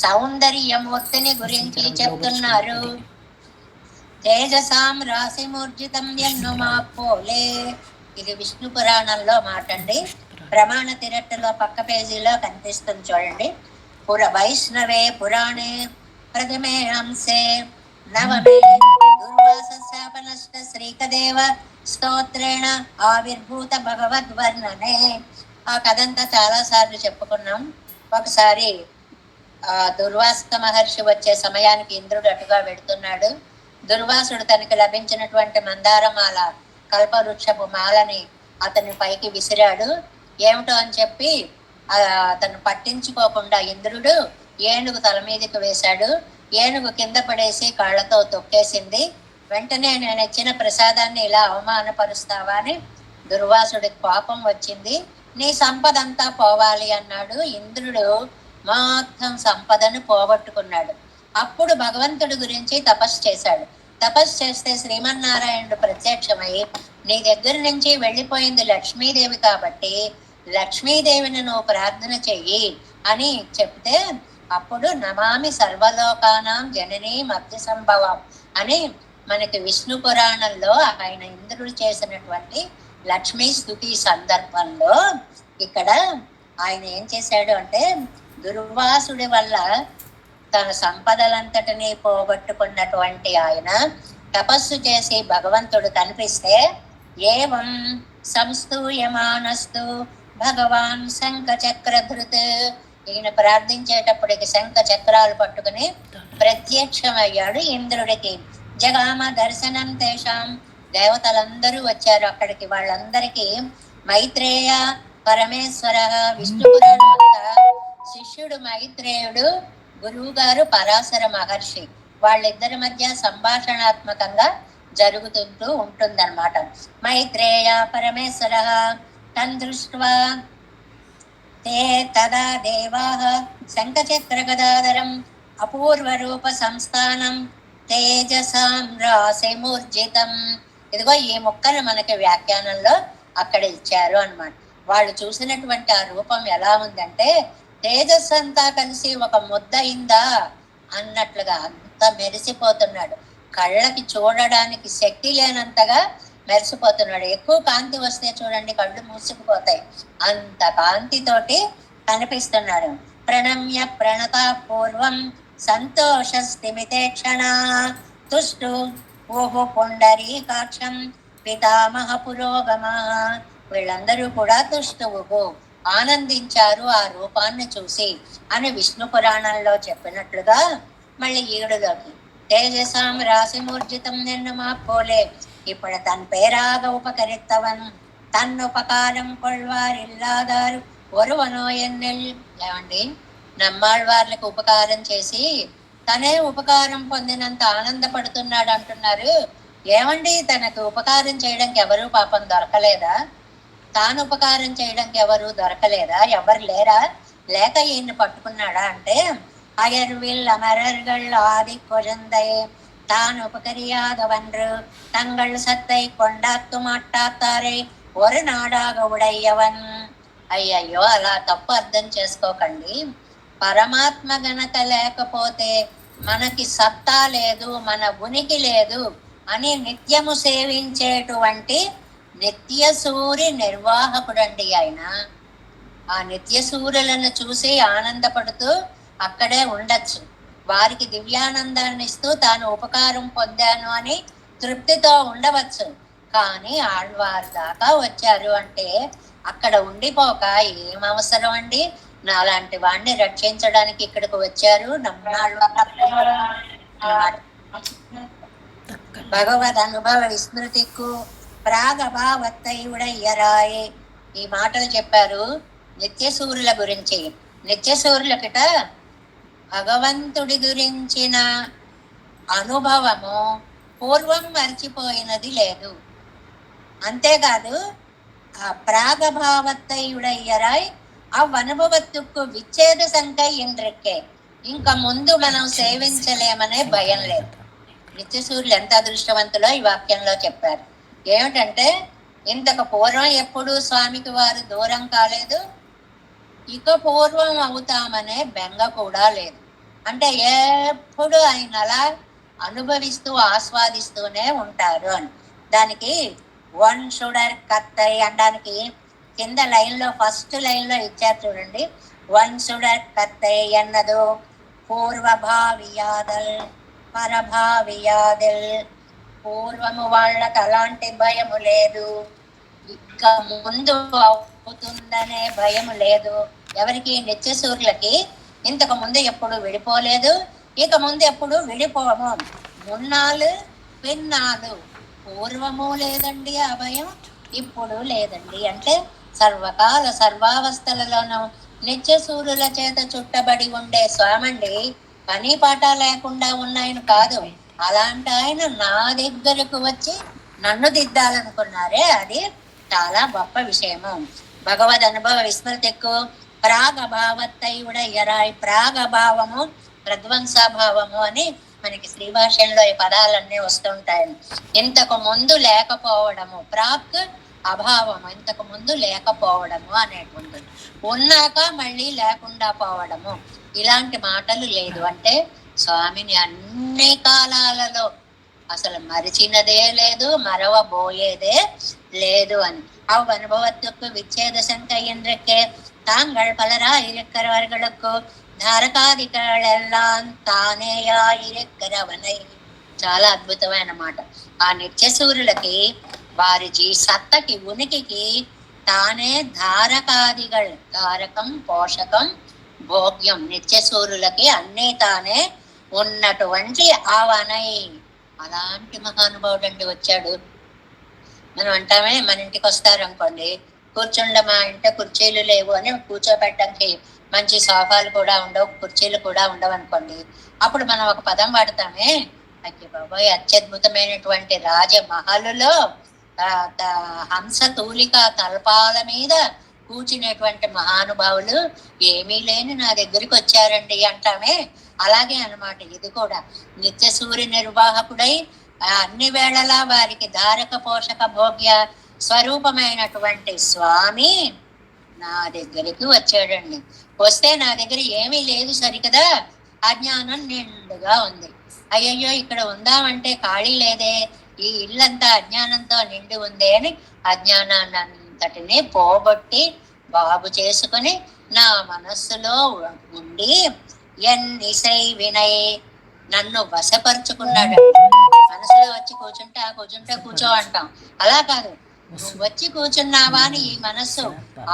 సౌందర్యమూర్తిని గురించి చెప్తున్నారు. తేజసాం రాశిమూర్జితం ఎన్ను మాపోలే. ఇది విష్ణు పురాణంలో మాట అండి. ప్రమాణ తిరట్టులో పక్క పేజీలో కనిపిస్తుంది చూడండి. వైష్ణవే పురాణే ప్రథమే అంశే నవమే దుర్వాస శాపనష్ట శ్రీకదేవ స్తోత్రేణ ఆవిర్భూత భగవద్వర్ణనే. ఆ కథంతా చాలా సార్లు చెప్పుకున్నాం. ఒకసారి దుర్వాస మహర్షి వచ్చే సమయానికి ఇంద్రుడు అటుగా వెడుతున్నాడు. దుర్వాసుడు తనకి లభించినటువంటి మందారమాల, కల్పవృక్షపు మాలని అతని పైకి విసిరాడు. ఏమిటో అని చెప్పి అతను పట్టించుకోకుండా ఇంద్రుడు ఏనుగు తల మీదకి వేశాడు. ఏనుగు కింద పడేసి కాళ్లతో తొక్కేసింది. వెంటనే నేను ఇచ్చిన ప్రసాదాన్ని ఇలా అవమానపరుస్తావా అని దుర్వాసుడికి కోపం వచ్చింది. నీ సంపద అంతా పోవాలి అన్నాడు. ఇంద్రుడు మొత్తం సంపదను పోగొట్టుకున్నాడు. అప్పుడు భగవంతుడి గురించి తపస్సు చేశాడు. తపస్సు చేస్తే శ్రీమన్నారాయణుడు ప్రత్యక్షమై నీ దగ్గర నుంచి వెళ్ళిపోయింది లక్ష్మీదేవి కాబట్టి లక్ష్మీదేవిని నువ్వు ప్రార్థన చెయ్యి అని చెప్తే అప్పుడు నమామి సర్వలోకానాం జననీ మధ్య సంభవం అని మనకి విష్ణు పురాణంలో ఆయన ఇంద్రుడు చేసినటువంటి లక్ష్మీ స్తుతి సందర్భంలో ఇక్కడ ఆయన ఏం చేశాడు అంటే దుర్వాసుడి వల్ల తన సంపదలంతటినీ పోగొట్టుకున్నటువంటి ఆయన తపస్సు చేసి భగవంతుడు కనిపిస్తే ఏవం సంస్తూయమానస్తు భగవాన్ శంఖ చక్రధృత్. ఈయన ప్రార్థించేటప్పటికి శంఖ చక్రాలు పట్టుకుని ప్రత్యక్షమయ్యాడు ఇంద్రుడికి. జగామ దర్శనం తేషాం, దేవతలందరూ వచ్చారు అక్కడికి. వాళ్ళందరికీ మైత్రేయ పరమేశ్వర, విష్ణు పురాణమంతా శిష్యుడు మైత్రేయుడు, గురువు గారు పరాశర మహర్షి, వాళ్ళిద్దరి మధ్య సంభాషణాత్మకంగా జరుగుతుంటూ ఉంటుందన్నమాట. మైత్రేయ పరమేశ్వర తన్ దృష్ట్వా తే తదా దేవాః శంఖచక్ర గదాధరం అపూర్వ రూప సంస్థానం తేజసాం రాశిమూర్జితం. ఇదిగో ఈ ముక్కను మనకి వ్యాఖ్యానంలో అక్కడ ఇచ్చారు అన్నమాట. వాళ్ళు చూసినటువంటి ఆ రూపం ఎలా ఉందంటే తేజస్సు అంతా కలిసి ఒక ముద్ద అయిందా అన్నట్లుగా అంత మెరిసిపోతున్నాడు. కళ్ళకి చూడడానికి శక్తి లేనంతగా మెరిసిపోతున్నాడు. ఎక్కువ కాంతి వస్తే చూడండి కళ్ళు మూసుకుపోతాయి, అంత కాంతితోటి కనిపిస్తున్నాడు. ప్రణమ్య ప్రణత పూర్వం సంతోష స్థిమితే క్షణ తుష్టు ఓహో పుండరీకాక్షం పితామహ పురోగమ. వీళ్ళందరూ కూడా తుష్టువు ఆనందించారు ఆ రూపాన్ని చూసి అని విష్ణు పురాణంలో చెప్పినట్లుగా మళ్ళీ ఈడులోకి తేజసాం రాశిమూర్జితం నిన్ను మా పోలే. ఇప్పుడు తన పేరాగ ఉపకరిత్తవన్ తన్నుపకారం కొల్వారిల్లాదారు ఒరువనో ఎన్నెల్. ఏమండి, నమ్మాళ్ళవార్లకు ఉపకారం చేసి తనే ఉపకారం పొందినంత ఆనందపడుతున్నాడు అంటున్నారు. ఏమండి, తనకు ఉపకారం చేయడానికి ఎవరు పాపం దొరకలేదా? తాను ఉపకారం చేయడానికి ఎవరు దొరకలేదా? ఎవరు లేరా? లేక ఈయన్ని పట్టుకున్నాడా అంటే அயர்வில் அமரர்கள் ஆதி கொழுந்தை தான் உபகரியாதவன்று தங்கள் சத்தை கொண்டாத்து మాట్లాడతారే ஒரு నాడాగ ఉడయ్యవన్. అయ్యయ్యో, అలా తప్పు అర్థం చేసుకోకండి. పరమాత్మ గనక లేకపోతే మనకి సత్తా లేదు, మన ఉనికి లేదు అని నిత్యము సేవించేటువంటి నిత్య సూరి నిర్వాహకుడండి ఆయన. ఆ నిత్య సూర్యులను చూసి ఆనందపడుతూ అక్కడే ఉండొచ్చు. వారికి దివ్యానందాన్ని ఇస్తూ తాను ఉపకారం పొందాను అని తృప్తితో ఉండవచ్చు. కానీ ఆళ్వారి దాకా వచ్చారు అంటే అక్కడ ఉండిపోక ఏం అవసరం అండి? నాలాంటి వాడిని రక్షించడానికి ఇక్కడికి వచ్చారు భగవద్ అనుభవ విస్మృతికు ప్రాగభావత్తయుడయ్యరాయే. ఈ మాటలు చెప్పారు నిత్యసూరుల గురించి. నిత్యసూరులకిట భగవంతుడి గురించిన అనుభవము పూర్వం మర్చిపోయినది లేదు. అంతేకాదు ఆ ప్రాగభావత్తయుడయ్యరాయ్ అవ్వనుభవత్తుకు విచ్ఛేద సంకై ఇంద్రిక్కే. ఇంకా ముందు మనం సేవించలేమనే భయం లేదు. నిత్యసూరులు ఎంత అదృష్టవంతులో ఈ వాక్యంలో చెప్పారు. ఏమిటంటే ఇంతకు పూర్వం ఎప్పుడూ స్వామికి వారు దూరం కాలేదు, ఇక పూర్వం అవుతామనే బెంగ కూడా లేదు. అంటే ఎప్పుడు ఆయన అలా అనుభవిస్తూ ఆస్వాదిస్తూనే ఉంటారు అని. దానికి వన్ షుడర్ కత్తై అనడానికి కింద లైన్లో ఫస్ట్ లైన్లో ఇచ్చారు చూడండి. వన్ షుడర్ కత్తై అన్నదు పూర్వభావియాదల్ పరభావియాదల్. పూర్వము వాళ్ళకి అలాంటి భయము లేదు, ఇక ముందు అవుతుందనే భయము లేదు. ఎవరికి? నిత్యసూరులకి. ఇంతకు ముందు ఎప్పుడు విడిపోలేదు, ఇక ముందు ఎప్పుడు విడిపోము. మున్నాళ్ళు పిన్నాళ్ళు. పూర్వము లేదండి ఆ భయం, ఇప్పుడు లేదండి. అంటే సర్వకాల సర్వావస్థలలోనూ నిత్యసూరుల చేత చుట్టబడి ఉండే స్వామండి. పని పాట లేకుండా ఉన్నాయని కాదు. అలాంటి ఆయన నా దగ్గరకు వచ్చి నన్ను దిద్దాలనుకున్నారే, అది చాలా గొప్ప విషయము. భగవద్ అనుభవ విస్మృతికు ప్రాగభావత్తయుడయ్యరాయ్. ప్రాగభావము ప్రధ్వంసాభావము అని మనకి శ్రీ భాషల్లో ఈ పదాలన్నీ వస్తుంటాయి. ఇంతకు ముందు లేకపోవడము, ప్రాక్ అభావము, ఇంతకు ముందు లేకపోవడము అనేటువంటిది. ఉన్నాక మళ్ళీ లేకుండా పోవడము, ఇలాంటి మాటలు లేదు. అంటే స్వామిని అన్ని కాలాలలో అసలు మరిచినదే లేదు, మరవబోయేదే లేదు అని. అవ్వనుభవత్తుకు విచ్ఛేద సంకయ్యండ్రకే தாங்கள் பலராயிருக்கிறவர்களுக்கு ధారకాదికళెల్లాం తానేయాయిరెక్కరవనై. చాలా అద్భుతమైన మాట. ఆ నిత్యసూరులకి వారి సత్తకి ఉనికికి తానే ధారకాదిగల్, ధారకం పోషకం భోగ్యం. నిత్యసూరులకి అన్నీ తానే ఉన్నటువంటి అవనై. అలాంటి మహానుభావుడు అండి వచ్చాడు. మనం అంటామే, మన ఇంటికి వస్తారనుకోండి, కూర్చుండమా అంటే కుర్చీలు లేవు అని కూర్చోబెట్టడానికి మంచి సోఫాలు కూడా ఉండవు, కుర్చీలు కూడా ఉండవు అనుకోండి. అప్పుడు మనం ఒక పదం వాడతామే, అయ్య బాబోయ్ అత్యద్భుతమైనటువంటి రాజమహలులో హంస తూలిక తల్పాల మీద కూర్చునేటువంటి మహానుభావులు ఏమీ లేని నా దగ్గరికి వచ్చారండి అంటామే. అలాగే అన్నమాట ఇది కూడా. నిత్య సూర్య నిర్వాహకుడై అన్ని వేళలా వారికి ధారక పోషక భోగ్య స్వరూపమైనటువంటి స్వామి నా దగ్గరికి వచ్చాడండి. వస్తే నా దగ్గర ఏమీ లేదు సరికదా, అజ్ఞానం నిండుగా ఉంది. అయ్యయ్యో ఇక్కడ ఉందామంటే ఖాళీ లేదే, ఈ ఇల్లంతా అజ్ఞానంతో నిండి ఉంది అని అజ్ఞానాన్ని అంతటిని పోగొట్టి బాగు చేసుకుని నా మనస్సులో ఉండి ఎన్నిసై వినయ్ నన్ను వశపరుచుకున్నాడు. మనసులో వచ్చి కూర్చుంటే కూర్చో అంటాం, అలా కాదు. నువ్వు వచ్చి కూర్చున్నావా అని ఈ మనస్సు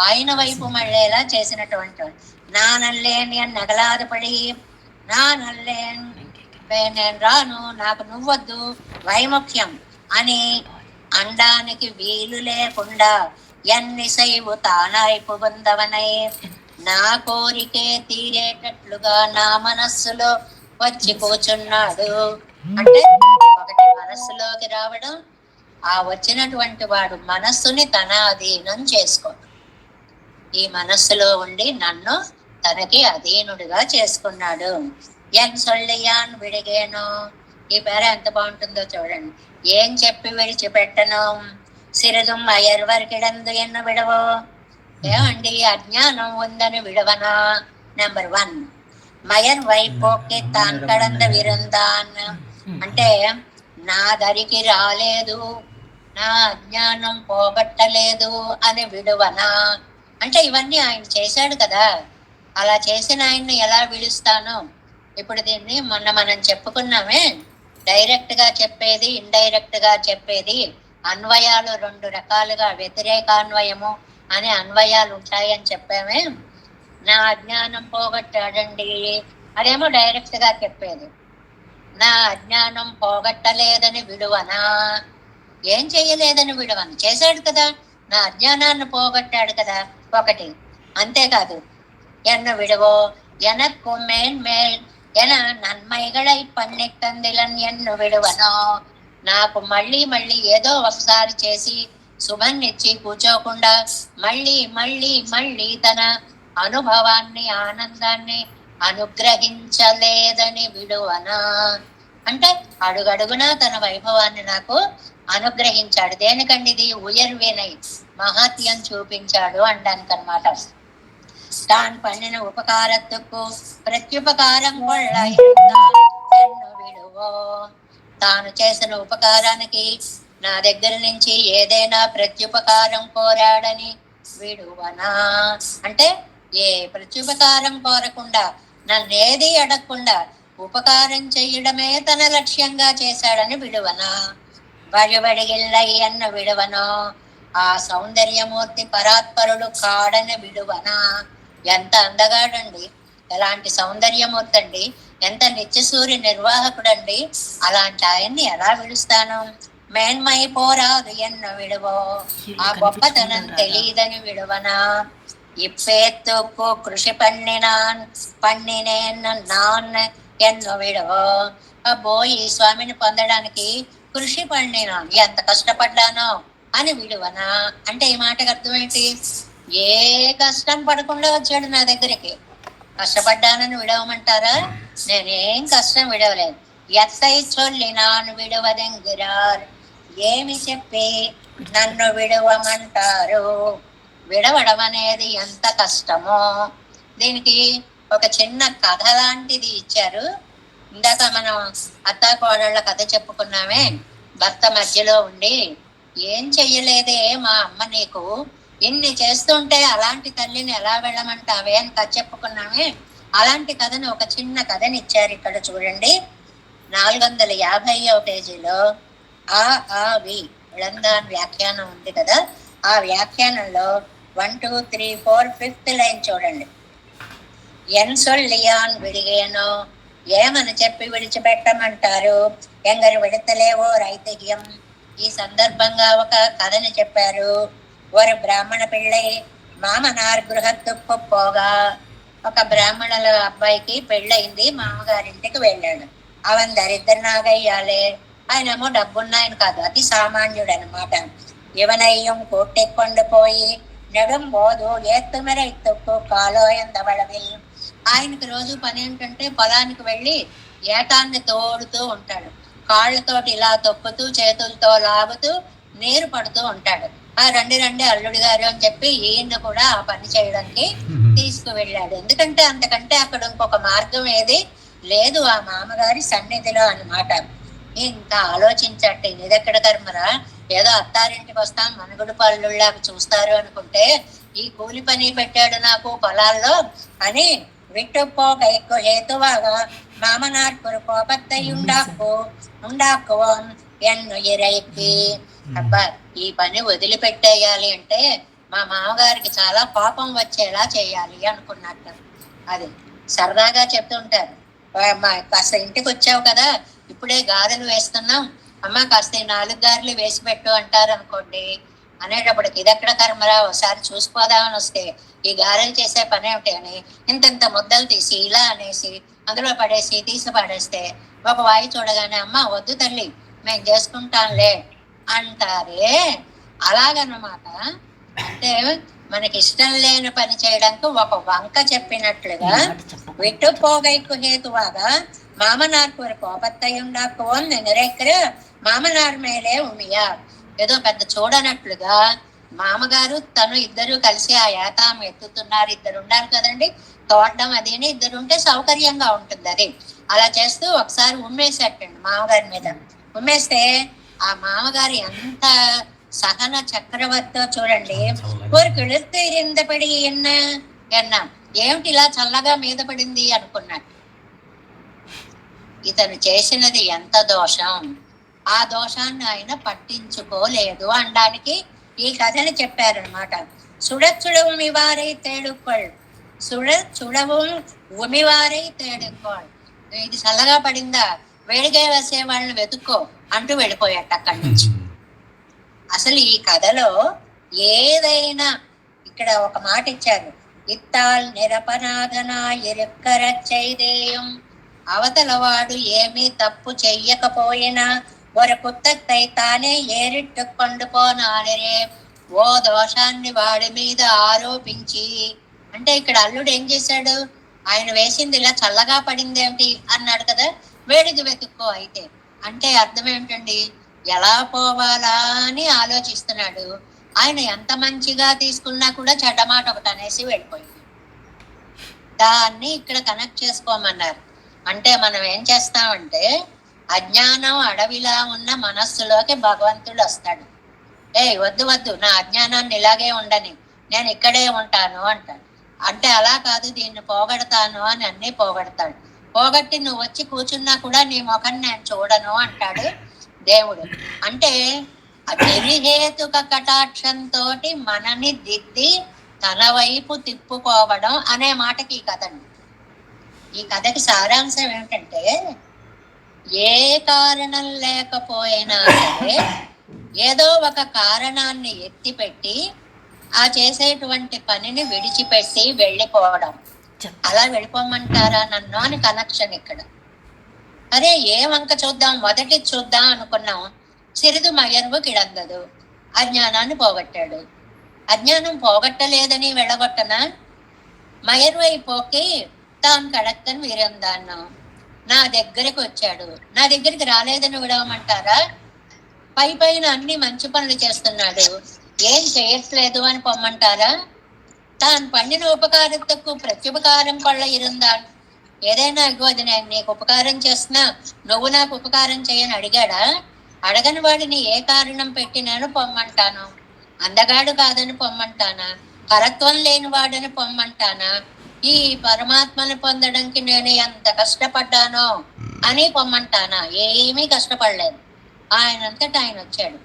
ఆయన వైపు మళ్ళేలా చేసినటువంటి. నా నల్లేని అని నగలాదపడి, నా నల్లేన్ నేను రాను, నాకు నువ్వొద్దు, వైముఖ్యం అని అండానికి వీలు లేకుండా ఎన్నిసైవు తానాయిపు పొందవనై నా కోరికే తీరేటట్లుగా నా మనస్సులో వచ్చి కూర్చున్నాడు. అంటే ఒకటి మనస్సులోకి రావడం, ఆ వచ్చినటువంటి వాడు మనస్సుని తన అధీనం చేసుకో. ఈ మనస్సులో ఉండి నన్ను తనకి అధీనుడిగా చేసుకున్నాడు. ఎన్ సొల్లియాన్ విడిగేను. ఈ పేర ఎంత బాగుంటుందో చూడండి. ఏం చెప్పి విడిచిపెట్టను, సిరిదుం అయర్వరికిడందు ఎన్ను విడవో. ఏమండి అజ్ఞానం ఉందని విడవనా? నెంబర్ 1. మయన్ వైపోకి తాన్ కడంద విరుందాన్ అంటే నా దరికి రాలేదు, నా అజ్ఞానం పోగొట్టలేదు అని విడువనా. అంటే ఇవన్నీ ఆయన చేశాడు కదా, అలా చేసిన ఆయన్ని ఎలా విడుస్తాను? ఇప్పుడు దీన్ని మొన్న మనం చెప్పుకున్నామే, డైరెక్ట్ గా చెప్పేది, ఇండైరెక్ట్ గా చెప్పేది, అన్వయాలు రెండు రకాలుగా, వ్యతిరేకాన్వయము అనే అన్వయాలు ఉంటాయని చెప్పామే. నా అజ్ఞానం పోగొట్టాడండి, అదేమో డైరెక్ట్ గా చెప్పేది. నా అజ్ఞానం పోగొట్టలేదని విడువనా, ఏం చెయ్యలేదని విడువను, చేశాడు కదా, నా అజ్ఞానాన్ని పోగొట్టాడు కదా ఒకటి. అంతేకాదు, ఎన్ను విడువో ఎనక్కు మేల్ ఎన నన్మైగళై పన్నెట్టందిలన్ ఎన్ను విడువనో. నాకు మళ్ళీ మళ్ళీ ఏదో ఒకసారి చేసి శుభన్నిచ్చి కూర్చోకుండా మళ్ళీ మళ్ళీ మళ్ళీ తన అనుభవాన్ని, ఆనందాన్ని అనుగ్రహించలేదని విడువనా. అంటే అడుగడుగునా తన వైభవాన్ని నాకు అనుగ్రహించాడు. దేనికండి ఇది? ఉయర్వేనై మహత్యం చూపించాడు అనడానికన్నమాట. తాను పండిన ఉపకారత్తుకు ప్రత్యుపకారం విడువో. తాను చేసిన ఉపకారానికి నా దగ్గర నుంచి ఏదైనా ప్రత్యుపకారం కోరాడని విడువనా. అంటే ఏ ప్రత్యుపకారం కోరకుండా, నన్నేది అడగకుండా ఉపకారం చెయ్యడమే తన లక్ష్యంగా చేశాడని విడువనా. వడివడిగిల్లై అన్న విడువనో. ఆ సౌందర్యమూర్తి పరాత్పరుడు కాడని విడువనా. ఎంత అందగాడండి, ఎలాంటి సౌందర్యమూర్తి అండి, ఎంత నిత్యసూర్య నిర్వాహకుడండి, అలాంటి ఆయన్ని ఎలా విడుస్తాను? మేన్మై పోరాదు ఎన్న విడువో. ఆ గొప్పతనం తెలియదని విడువనా. ఇప్పేత్తుకు కృషి పన్నినేన్ నాన్ ఎన్నో విడువో. అబ్బో, ఈ స్వామిని పొందడానికి కృషి పడినాను, ఎంత కష్టపడ్డానో అని విడువనా. అంటే ఈ మాటకు అర్థం ఏంటి? ఏ కష్టం పడకుండా వచ్చాడు నా దగ్గరికి. కష్టపడ్డానని విడవమంటారా? నేనేం కష్టం విడవలేదు. ఎత్తై చొల్లి నాను విడవదెంగిరార్. ఏమి చెప్పి నన్ను విడవమంటారు? విడవడం అనేది ఎంత కష్టమో. దీనికి ఒక చిన్న కథ లాంటిది ఇచ్చారు. ఇందాక మనం అత్తాకోడళ్ళ కథ చెప్పుకున్నామే. భర్త మధ్యలో ఉండి, ఏం చెయ్యలేదే మా అమ్మ నీకు, ఇన్ని చేస్తుంటే అలాంటి తల్లిని ఎలా వెళ్ళమంటావే అని కథ చెప్పుకున్నామే. అలాంటి కథను, ఒక చిన్న కథని ఇచ్చారు ఇక్కడ చూడండి. 450వ పేజీలో ఆ వి విళందాన్ వ్యాఖ్యానం ఉంది కదా, ఆ వ్యాఖ్యానంలో 1 2 3 4 5th లైన్ చూడండి. ఎన్ సొల్లియాన్ విడిగేనో, ఏమని చెప్పి విడిచిపెట్టమంటారు? ఎంగరు విడతలేవో రైతయ్యం. ఈ సందర్భంగా ఒక కథని చెప్పారు. ఒక బ్రాహ్మణ పిళ్ళై మామనార్ గృహత్తుకు పోగా. ఒక బ్రాహ్మణుల అబ్బాయికి పెళ్ళయింది, మామగారింటికి వెళ్ళాడు. అవన్ దరిద్ర నాగయ్యాలే, ఆయనేమో డబ్బున్నాయని కాదు, అతి సామాన్యుడు అనమాట. ఇవనయ్యం కూట్టెక్కొండు పోయి నెడం పోదు ఏత్తుమెరైతుక్కు కాలోయందవళవిల్. ఆయనకి రోజు పని ఏంటంటే పొలానికి వెళ్ళి ఏటాన్ని తోడుతూ ఉంటాడు. కాళ్ళతోటి ఇలా తొక్కుతూ, చేతులతో లాగుతూ నీరు పడుతూ ఉంటాడు. ఆ రండి రండి అల్లుడి గారు అని చెప్పి ఈయన కూడా ఆ పని చేయడానికి తీసుకువెళ్ళాడు. ఎందుకంటే అంతకంటే అక్కడ ఇంకొక మార్గం ఏది లేదు ఆ మామగారి సన్నిధిలో అన్నమాట. ఇంకా ఆలోచించట్టు, ఇదెక్కడ కర్మరా, ఏదో అత్తారింటికి వస్తాం మనుగుడు పళ్ళుళ్ళాగా చూస్తారు అనుకుంటే ఈ కూలి పని పెట్టాడు నాకు పొలాల్లో అని విట్టుపోక ఎక్కువ హేతువాగా మామనార్కురు కోపత్తయుండాక్కువం ఎన్ను ఎరైకి. అబ్బా, ఈ పని వదిలిపెట్టేయాలి అంటే మా మామగారికి చాలా కోపం వచ్చేలా చేయాలి అనుకున్నట్టు. అది సరదాగా చెప్తుంటారు. కాస్త ఇంటికి వచ్చావు కదా, ఇప్పుడే గారెలు వేస్తున్నాం, అమ్మ కాస్త 4 గారెలు వేసి పెట్టు అంటారు అనుకోండి. అనేటప్పటికి ఇదెక్కడ కర్మరా, ఒకసారి చూసిపోదామని వస్తే ఈ గారెలు చేసే పని ఏమిటి అని ఇంత ముద్దలు తీసి ఇలా అనేసి అందులో పడేసి తీసి పడేస్తే ఒక వాయి చూడగానే అమ్మ వద్దు తల్లి మేము చేసుకుంటాంలే అంటారే. అలాగన్నమాట. అంటే మనకి ఇష్టం లేని పని చేయడానికి ఒక వంక చెప్పినట్లుగా విట్టుపోగైకు హేతువాగా మామనార్కు కోపత్తయుండాక్కువం నిరెక్కర మామనార్ మేలే ఉమియా. ఏదో పెద్ద చూడనట్లుగా మామగారు తను ఇద్దరు కలిసి ఆ ఏతాం ఎత్తుతున్నారు. ఇద్దరు ఉన్నారు కదండి, తోడడం అదేని ఇద్దరు ఉంటే సౌకర్యంగా ఉంటుంది. అది అలా చేస్తూ ఒకసారి ఉమ్మేసేటండి మామగారి మీద. ఉమ్మేస్తే ఆ మామగారు ఎంత సహన చక్రవర్తో చూడండి. ఊరికి వెళితే ఇంత పడి ఎన్న ఏమిటి ఇలా చల్లగా మీద పడింది అనుకున్నాడు. ఇతను చేసినది ఎంత దోషం, ఆ దోషాన్ని ఆయన పట్టించుకోలేదు అనడానికి ఈ కథని చెప్పారనమాట. సుడచుడవు మివారై తేడుకోள், సుడచుడవు ఉమివారై తేడుకోள். ఇది చల్లగా పడిందా, వేడిగా వేసే వాళ్ళని వెతుక్కో అంటూ వెళ్ళిపోయాట అక్కడి నుంచి. అసలు ఈ కథలో ఏదైనా ఇక్కడ ఒక మాట ఇచ్చారు, ఇత్తాల్ నిరపరాధనా ఎరుక్కర చైదేయం. అవతల వాడు ఏమీ తప్పు చెయ్యకపోయినా ఒక కుత్తై తానే ఏరిట్టు కొండుపోనాలరే ఓ దోషాన్ని వాడి మీద ఆరోపించి. అంటే ఇక్కడ అల్లుడు ఏం చేశాడు, ఆయన వేసింది ఇలా చల్లగా పడింది ఏమిటి అన్నాడు కదా, వేడిది వెతుక్కో అయితే. అంటే అర్థం ఏమిటండి, ఎలా పోవాలా అని ఆలోచిస్తున్నాడు. ఆయన ఎంత మంచిగా తీసుకున్నా కూడా చెడ్డమాట ఒకటి అనేసి వెళ్ళిపోయింది. దాన్ని ఇక్కడ కనెక్ట్ చేసుకోమన్నారు. అంటే మనం ఏం చేస్తామంటే, అజ్ఞానం అడవిలా ఉన్న మనస్సులోకి భగవంతుడు వస్తాడు. వద్దు వద్దు, నా అజ్ఞానాన్ని ఇలాగే ఉండని, నేను ఇక్కడే ఉంటాను అంటాడు. అంటే అలా కాదు, దీన్ని పోగొడతాను అని అన్ని పోగొడతాడు. పోగొట్టి నువ్వు వచ్చి కూర్చున్నా కూడా నీ ముఖం నేను చూడను అంటాడు దేవుడు. అంటే నిర్హేతుక కటాక్షంతో మనని దిద్ది తన వైపు తిప్పుకోవడం అనే మాటకి ఈ కథండి. ఈ కథకి సారాంశం ఏమిటంటే, ఏ కారణం లేకపోయినా సరే ఏదో ఒక కారణాన్ని ఎత్తిపెట్టి ఆ చేసేటువంటి పనిని విడిచిపెట్టి వెళ్ళిపోవడం. అలా వెళ్ళిపోమంటారా నన్ను అని కనెక్షన్ ఇక్కడ. అరే ఏ వంక చూద్దాం, మొదటి చూద్దాం అనుకున్నాం. సిరిదు మయర్వు కిడందదు, అజ్ఞానాన్ని పోగొట్టాడు. అజ్ఞానం పోగొట్టలేదని వెళ్ళగొట్టనా, మయర్వైపోకి తాను కడక్కని వీరందాన్ను నా దగ్గరికి వచ్చాడు. నా దగ్గరికి రాలేదని విడవమంటారా? పై పైన అన్ని మంచి పనులు చేస్తున్నాడు, ఏం చేయట్లేదు అని పొమ్మంటారా? తాను పండిన ఉపకారத்துக்கு ప్రత్యుపకారం కొళ్ళ ఇరుందాన్. ఏదైనా అది నేను నీకు ఉపకారం చేస్తున్నా, నువ్వు నాకు ఉపకారం చేయని అడిగాడా? అడగని వాడిని ఏ కారణం పెట్టి నేను పొమ్మంటాను? అందగాడు కాదని పొమ్మంటానా? పరత్వం లేని వాడని పొమ్మంటానా? ఈ పరమాత్మను పొందడానికి నేను ఎంత కష్టపడ్డానో అని పొమ్మంటానా? ఏమీ కష్టపడలేదు, ఆయనంతటా ఆయన వచ్చాడు.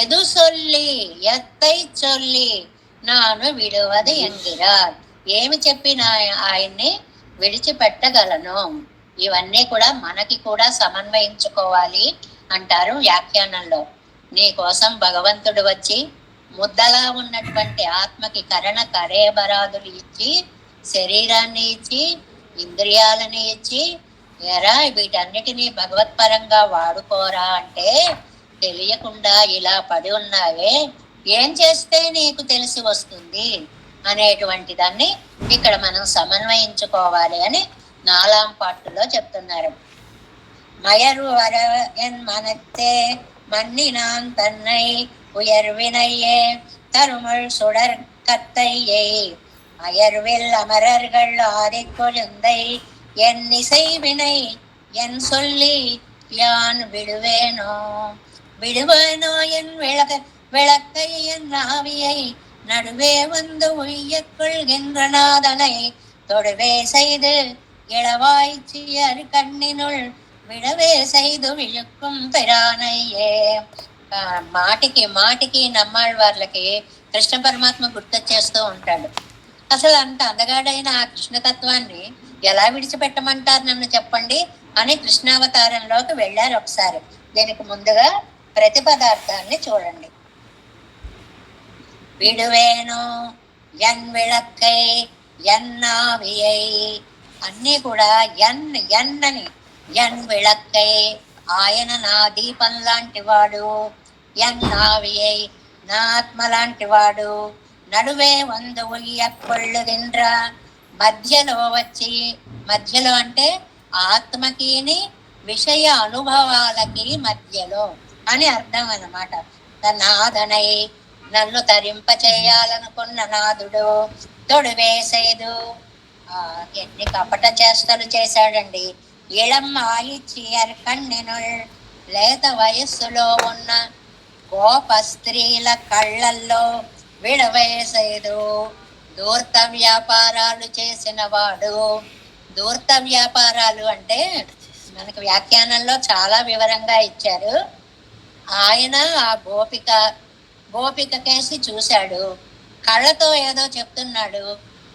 ఎదు సొల్లి ఎత్తై చొల్లి నాను విడువది ఎంగిరార్. ఏమి చెప్పి ఆయన్ని విడిచిపెట్టగలను? ఇవన్నీ కూడా మనకి కూడా సమన్వయించుకోవాలి అంటారు వ్యాఖ్యానంలో. నీ కోసం భగవంతుడు వచ్చి ముద్దలా ఉన్నటువంటి ఆత్మకి కరణ కరేబరాదులు ఇచ్చి, శరీరాన్ని ఇచ్చి, ఇంద్రియాలని ఇచ్చి, ఎరా వీటన్నిటినీ భగవత్పరంగా వాడుకోరా అంటే తెలియకుండా ఇలా పడి ఉన్నావే, ఏం చేస్తే నీకు తెలిసి వస్తుంది అనేటువంటి దాన్ని ఇక్కడ మనం సమన్వయించుకోవాలి అని 4వ పార్టులో చెప్తున్నారు. మయరు వర ఎన్ మనత్తే మన్నినాన్ తన్నై உயர்வினையே தருமல் சுடர் கத்தையை அயர்வில் அமரர்கள் ஆதிக்கொழுந்தை என் இசைவினை என் சொல்லி யான் விடுவேனோ என் விளக்கை என் ஆவியை நடுவே வந்து உய்யக் கொள்கின்ற நாதனை தொடுவே செய்து இளவாய்ச்சியர் கண்ணினுள் విడవే సైదు విழுக்கும் పెరానయ్యే. మాటికి మాటికి నమ్మాళ్ళ వాళ్ళకి కృష్ణ పరమాత్మ గుర్తొచ్చేస్తూ ఉంటాడు. అసలు అంత అందగాడైన ఆ కృష్ణతత్వాన్ని ఎలా విడిచిపెట్టమంటారు నన్ను చెప్పండి అని కృష్ణావతారంలోకి వెళ్ళారు ఒకసారి. దీనికి ముందుగా ప్రతిపదార్థాన్ని చూడండి. విడువేను ఎన్ విళక్కై ఎన్నావియై, అన్నీ కూడా ఎన్నని ఎన్ విళక్కై ఆయన నా దీపం లాంటి వాడు, ఎన్నావియై నా ఆత్మ లాంటి వాడు, నడువే వంద ఉయ్యక్కొళ్ళుదిండ్ర మధ్యలో వచ్చి, మధ్యలో అంటే ఆత్మకిని విషయ అనుభవాలకి మధ్యలో అని అర్థం అన్నమాట. నాదనై నన్ను తరింప చేయాలనుకున్న నాదుడు తొడివేసేదు. ఎన్ని కపట చేష్టలు చేశాడండి. ఇళం ఆయిచ్చియర్ కన్నెనుల్, లేత వయస్సులో ఉన్న గోప స్త్రీల కళ్ళల్లో విడవేసేదు. దూర్త వ్యాపారాలు చేసిన వాడు. దూర్త వ్యాపారాలు అంటే మనకు వ్యాఖ్యానంలో చాలా వివరంగా ఇచ్చారు. ఆయన ఆ గోపిక కేసి చూశాడు, కళ్ళతో ఏదో చెప్తున్నాడు,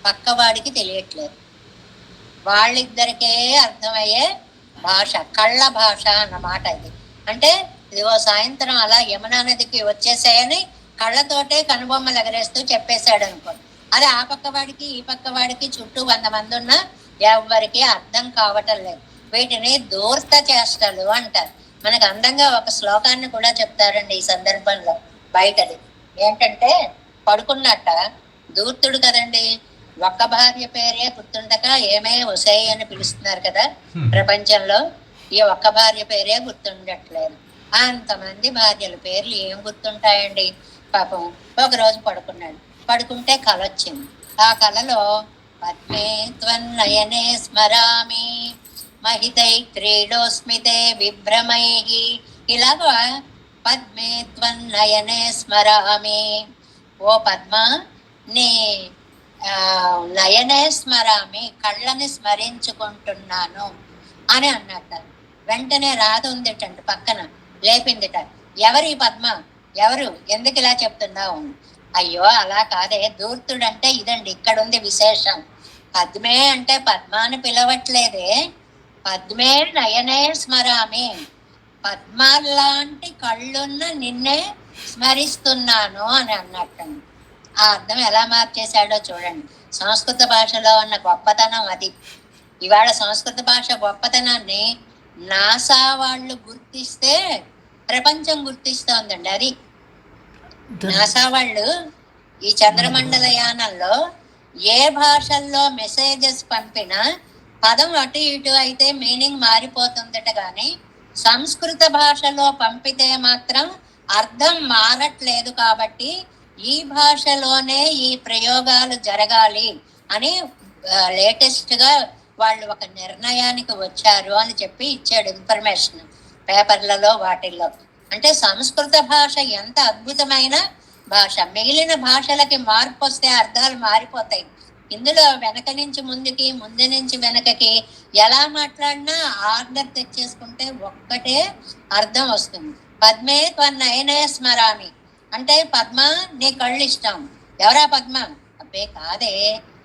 పక్కవాడికి తెలియట్లేదు. వాళ్ళిద్దరికే అర్థమయ్యే భాష, కళ్ళ భాష అన్నమాట ఇది. అంటే ఇదిగో సాయంత్రం అలా యమునా నదికి వచ్చేసాయని కళ్ళతోటే కనుబొమ్మలు ఎగరేస్తూ చెప్పేశాడు అనుకోండి. అది ఆ పక్క వాడికి ఈ పక్క వాడికి చుట్టూ 100 మంది ఉన్నా ఎవరికి అర్థం కావటం లేదు. వీటిని దూర్త చేష్టలు అంటారు. మనకు అందంగా ఒక శ్లోకాన్ని కూడా చెప్తారండి ఈ సందర్భంలో. బయటది ఏంటంటే, పడుకున్నట్ట దూర్తుడు కదండి, ఒక్క భార్య పేరే గుర్తుండక ఏమే ఒసై అని పిలుస్తున్నారు కదా ప్రపంచంలో. ఈ ఒక్క భార్య పేరే గుర్తుండట్లేదు. అంతమంది భార్యల పేర్లు ఏం గుర్తుంటాయండి. పాపం ఒకరోజు పడుకుంటే కల వచ్చింది. ఆ కలలో పద్మే త్వన్నయనే స్మరామి మహితై క్రీడోస్మితే విభ్రమై, ఇలాగా పద్మే త్వన్నయనే స్మరామి, ఓ పద్మ నీ నయనే స్మరామి, కళ్ళని స్మరించుకుంటున్నాను అని అన్నట్ట. వెంటనే రాధ ఉందిటండి పక్కన, లేపిందిట. ఎవరి పద్మ, ఎవరు, ఎందుకు ఇలా చెప్తున్నావు? అయ్యో అలా కాదే, దూర్తుడంటే ఇదండి, ఇక్కడ ఉంది విశేషం. పద్మే అంటే పద్మాని పిలవట్లేదే, పద్మే నయనే స్మరామి, పద్మాలాంటి కళ్ళున్న నిన్నే స్మరిస్తున్నాను అని అన్నట్టండి. ఆ అర్థం ఎలా మార్చేశాడో చూడండి. సంస్కృత భాషలో ఉన్న గొప్పతనం అది. ఇవాళ సంస్కృత భాష గొప్పతనాన్ని నాసా వాళ్ళు గుర్తిస్తే ప్రపంచం గుర్తిస్తోందండి. అది నాసా వాళ్ళు ఈ చంద్రమండల యానంలో ఏ భాషల్లో మెసేజెస్ పంపినా పదం అటు ఇటు అయితే మీనింగ్ మారిపోతుందట, కానీ సంస్కృత భాషలో పంపితే మాత్రం అర్థం మారట్లేదు. కాబట్టి ఈ భాషలోనే ఈ ప్రయోగాలు జరగాలి అని లేటెస్ట్ గా వాళ్ళు ఒక నిర్ణయానికి వచ్చారు అని చెప్పి ఇచ్చాడు ఇన్ఫర్మేషన్ పేపర్లలో వాటిల్లో. అంటే సంస్కృత భాష ఎంత అద్భుతమైన భాష. మిగిలిన భాషలకి మార్పు వస్తే అర్థాలు మారిపోతాయి. ఇందులో వెనక నుంచి ముందుకి, ముందు నుంచి వెనకకి ఎలా మాట్లాడినా ఆర్డర్ తెచ్చేసుకుంటే ఒక్కటే అర్థం వస్తుంది. పద్మే త్వన్నయనే స్మరామి అంటే పద్మ నీ కళ్ళు ఇష్టం. ఎవరా పద్మ? అబ్బే కాదే,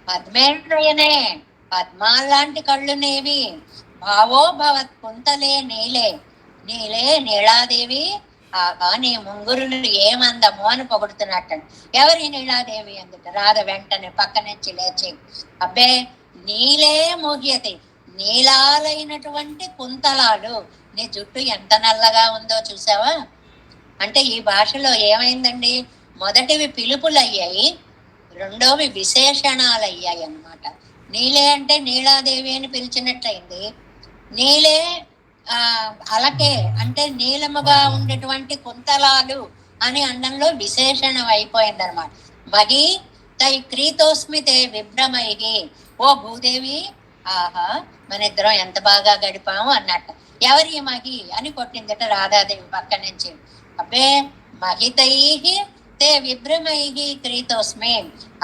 పద్మే నయనే, పద్మా లాంటి కళ్ళు నేవి. భావో భవత్ కుంతలే నీలే, నీలే నీలాదేవి, ఆగా నీ ముంగురులు ఏమందము అని పొగుడుతున్నట్టు. ఎవరి నీలాదేవి అందుట. రాధ వెంటనే పక్క నుంచి లేచి, అబ్బే నీలే ముహ్యతి, నీలాలైనటువంటి కుంతలాలు, నీ జుట్టు ఎంత నల్లగా ఉందో చూసావా. అంటే ఈ భాషలో ఏమైందండి, మొదటివి పిలుపులు అయ్యాయి, రెండోవి విశేషణాలు అయ్యాయి అన్నమాట. నీలే అంటే నీలాదేవి అని పిలిచినట్లయింది. నీలే అలకే అంటే నీలముగా ఉండేటువంటి కుంతలాలు అని అండంలో విశేషణం అయిపోయింది అనమాట. మహి తై క్రీతోస్మితే విభ్రమై, ఓ భూదేవి, ఆహా మన ఇద్దరం ఎంత బాగా గడిపాము అన్నట్టు. ఎవరి మహి అని కొట్టిందట రాధాదేవి పక్క నుంచి. అబ్బే మహితై తే విభ్రమై క్రీతోస్మి,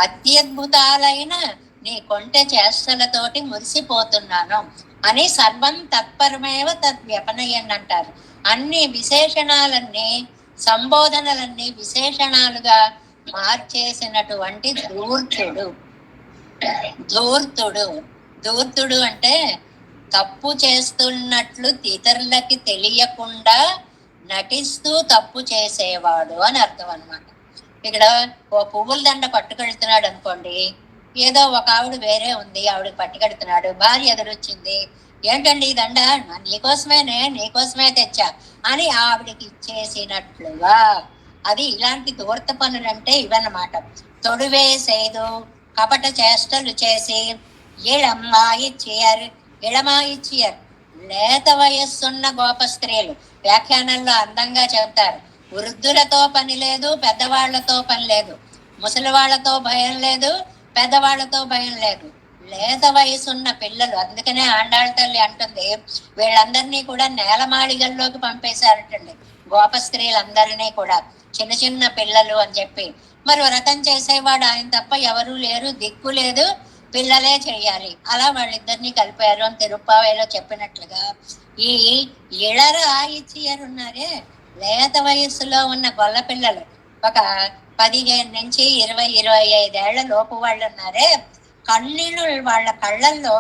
అత్యద్భుతాలైన నీ కొంటె చేష్టలతోటి మురిసిపోతున్నాను అని సర్వం తత్పరమేవ తద్వ్యపనయన్ అంటారు. అన్ని విశేషణాలన్నీ, సంబోధనలన్నీ విశేషణాలుగా మార్చేసినటువంటి ధూర్తుడు. ధూర్తుడు ధూర్తుడు అంటే తప్పు చేస్తున్నట్లు ఇతరులకి తెలియకుండా నటిస్తూ తప్పు చేసేవాడు అని అర్థం అనమాట. ఇక్కడ ఓ పువ్వుల దండ పట్టుకెళ్తున్నాడు అనుకోండి, ఏదో ఒక ఆవిడ వేరే ఉంది, ఆవిడకి పట్టుకెడుతున్నాడు, భార్య ఎదురొచ్చింది, ఏంటండి ఈ దండ? నీకోసమే తెచ్చా అని ఆవిడకి ఇచ్చేసినట్లుగా. అది ఇలాంటి దూర్త పనులంటే ఇవన్నమాట. తొడువేసేదు, కపట చేష్టలు చేసి, ఇళమాయిచ్చియర్ లేత వయస్సున్న గోప స్త్రీలు. వ్యాఖ్యానంలో అందంగా చెబుతారు, వృద్ధులతో పని లేదు, పెద్దవాళ్లతో పని లేదు, ముసలి వాళ్ళతో భయం లేదు, పెద్దవాళ్లతో భయం లేదు, లేత వయసున్న పిల్లలు. అందుకనే ఆండాళ్ళ తల్లి అంటుంది వీళ్ళందరినీ కూడా నేలమాళిగల్లోకి పంపేశారటండి, గోప స్త్రీలందరినీ కూడా, చిన్న చిన్న పిల్లలు అని చెప్పి. మరి వ్రతం చేసేవాడు ఆయన తప్ప ఎవరూ లేరు, దిక్కు లేదు, పిల్లలే చెయ్యాలి. అలా వాళ్ళిద్దరినీ కలిపారు అని తిరుప్పావేలో చెప్పినట్లుగా ఈ ఇళర ఆయిచ్చియరు ఉన్నారే, లేత వయస్సులో ఉన్న గొల్ల పిల్లలు, ఒక 15 నుంచి 20-25 లోపు వాళ్ళు ఉన్నారే, కన్నీళ్ళు వాళ్ళ కళ్ళల్లో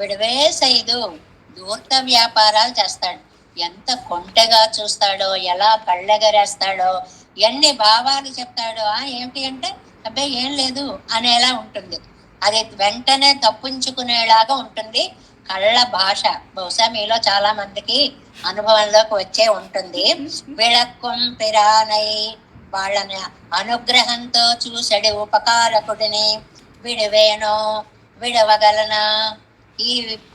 విడివేసైదు దూర్త వ్యాపారాలు చేస్తాడు. ఎంత కొంటెగా చూస్తాడో, ఎలా కళ్ళెగరేస్తాడో, ఎన్ని భావాలు చెప్తాడో. ఏమిటి అంటే అబ్బాయి ఏం లేదు అనేలా ఉంటుంది. అది వెంటనే తప్పించుకునేలాగా ఉంటుంది కళ్ళ భాష. బహుశా మీలో చాలా మందికి అనుభవంలోకి వచ్చే ఉంటుంది. విళక్కుం పిరానై, వాళ్ళని అనుగ్రహంతో చూసడి ఉపకారకుడిని విడివేనో విడవగలనా. ఈ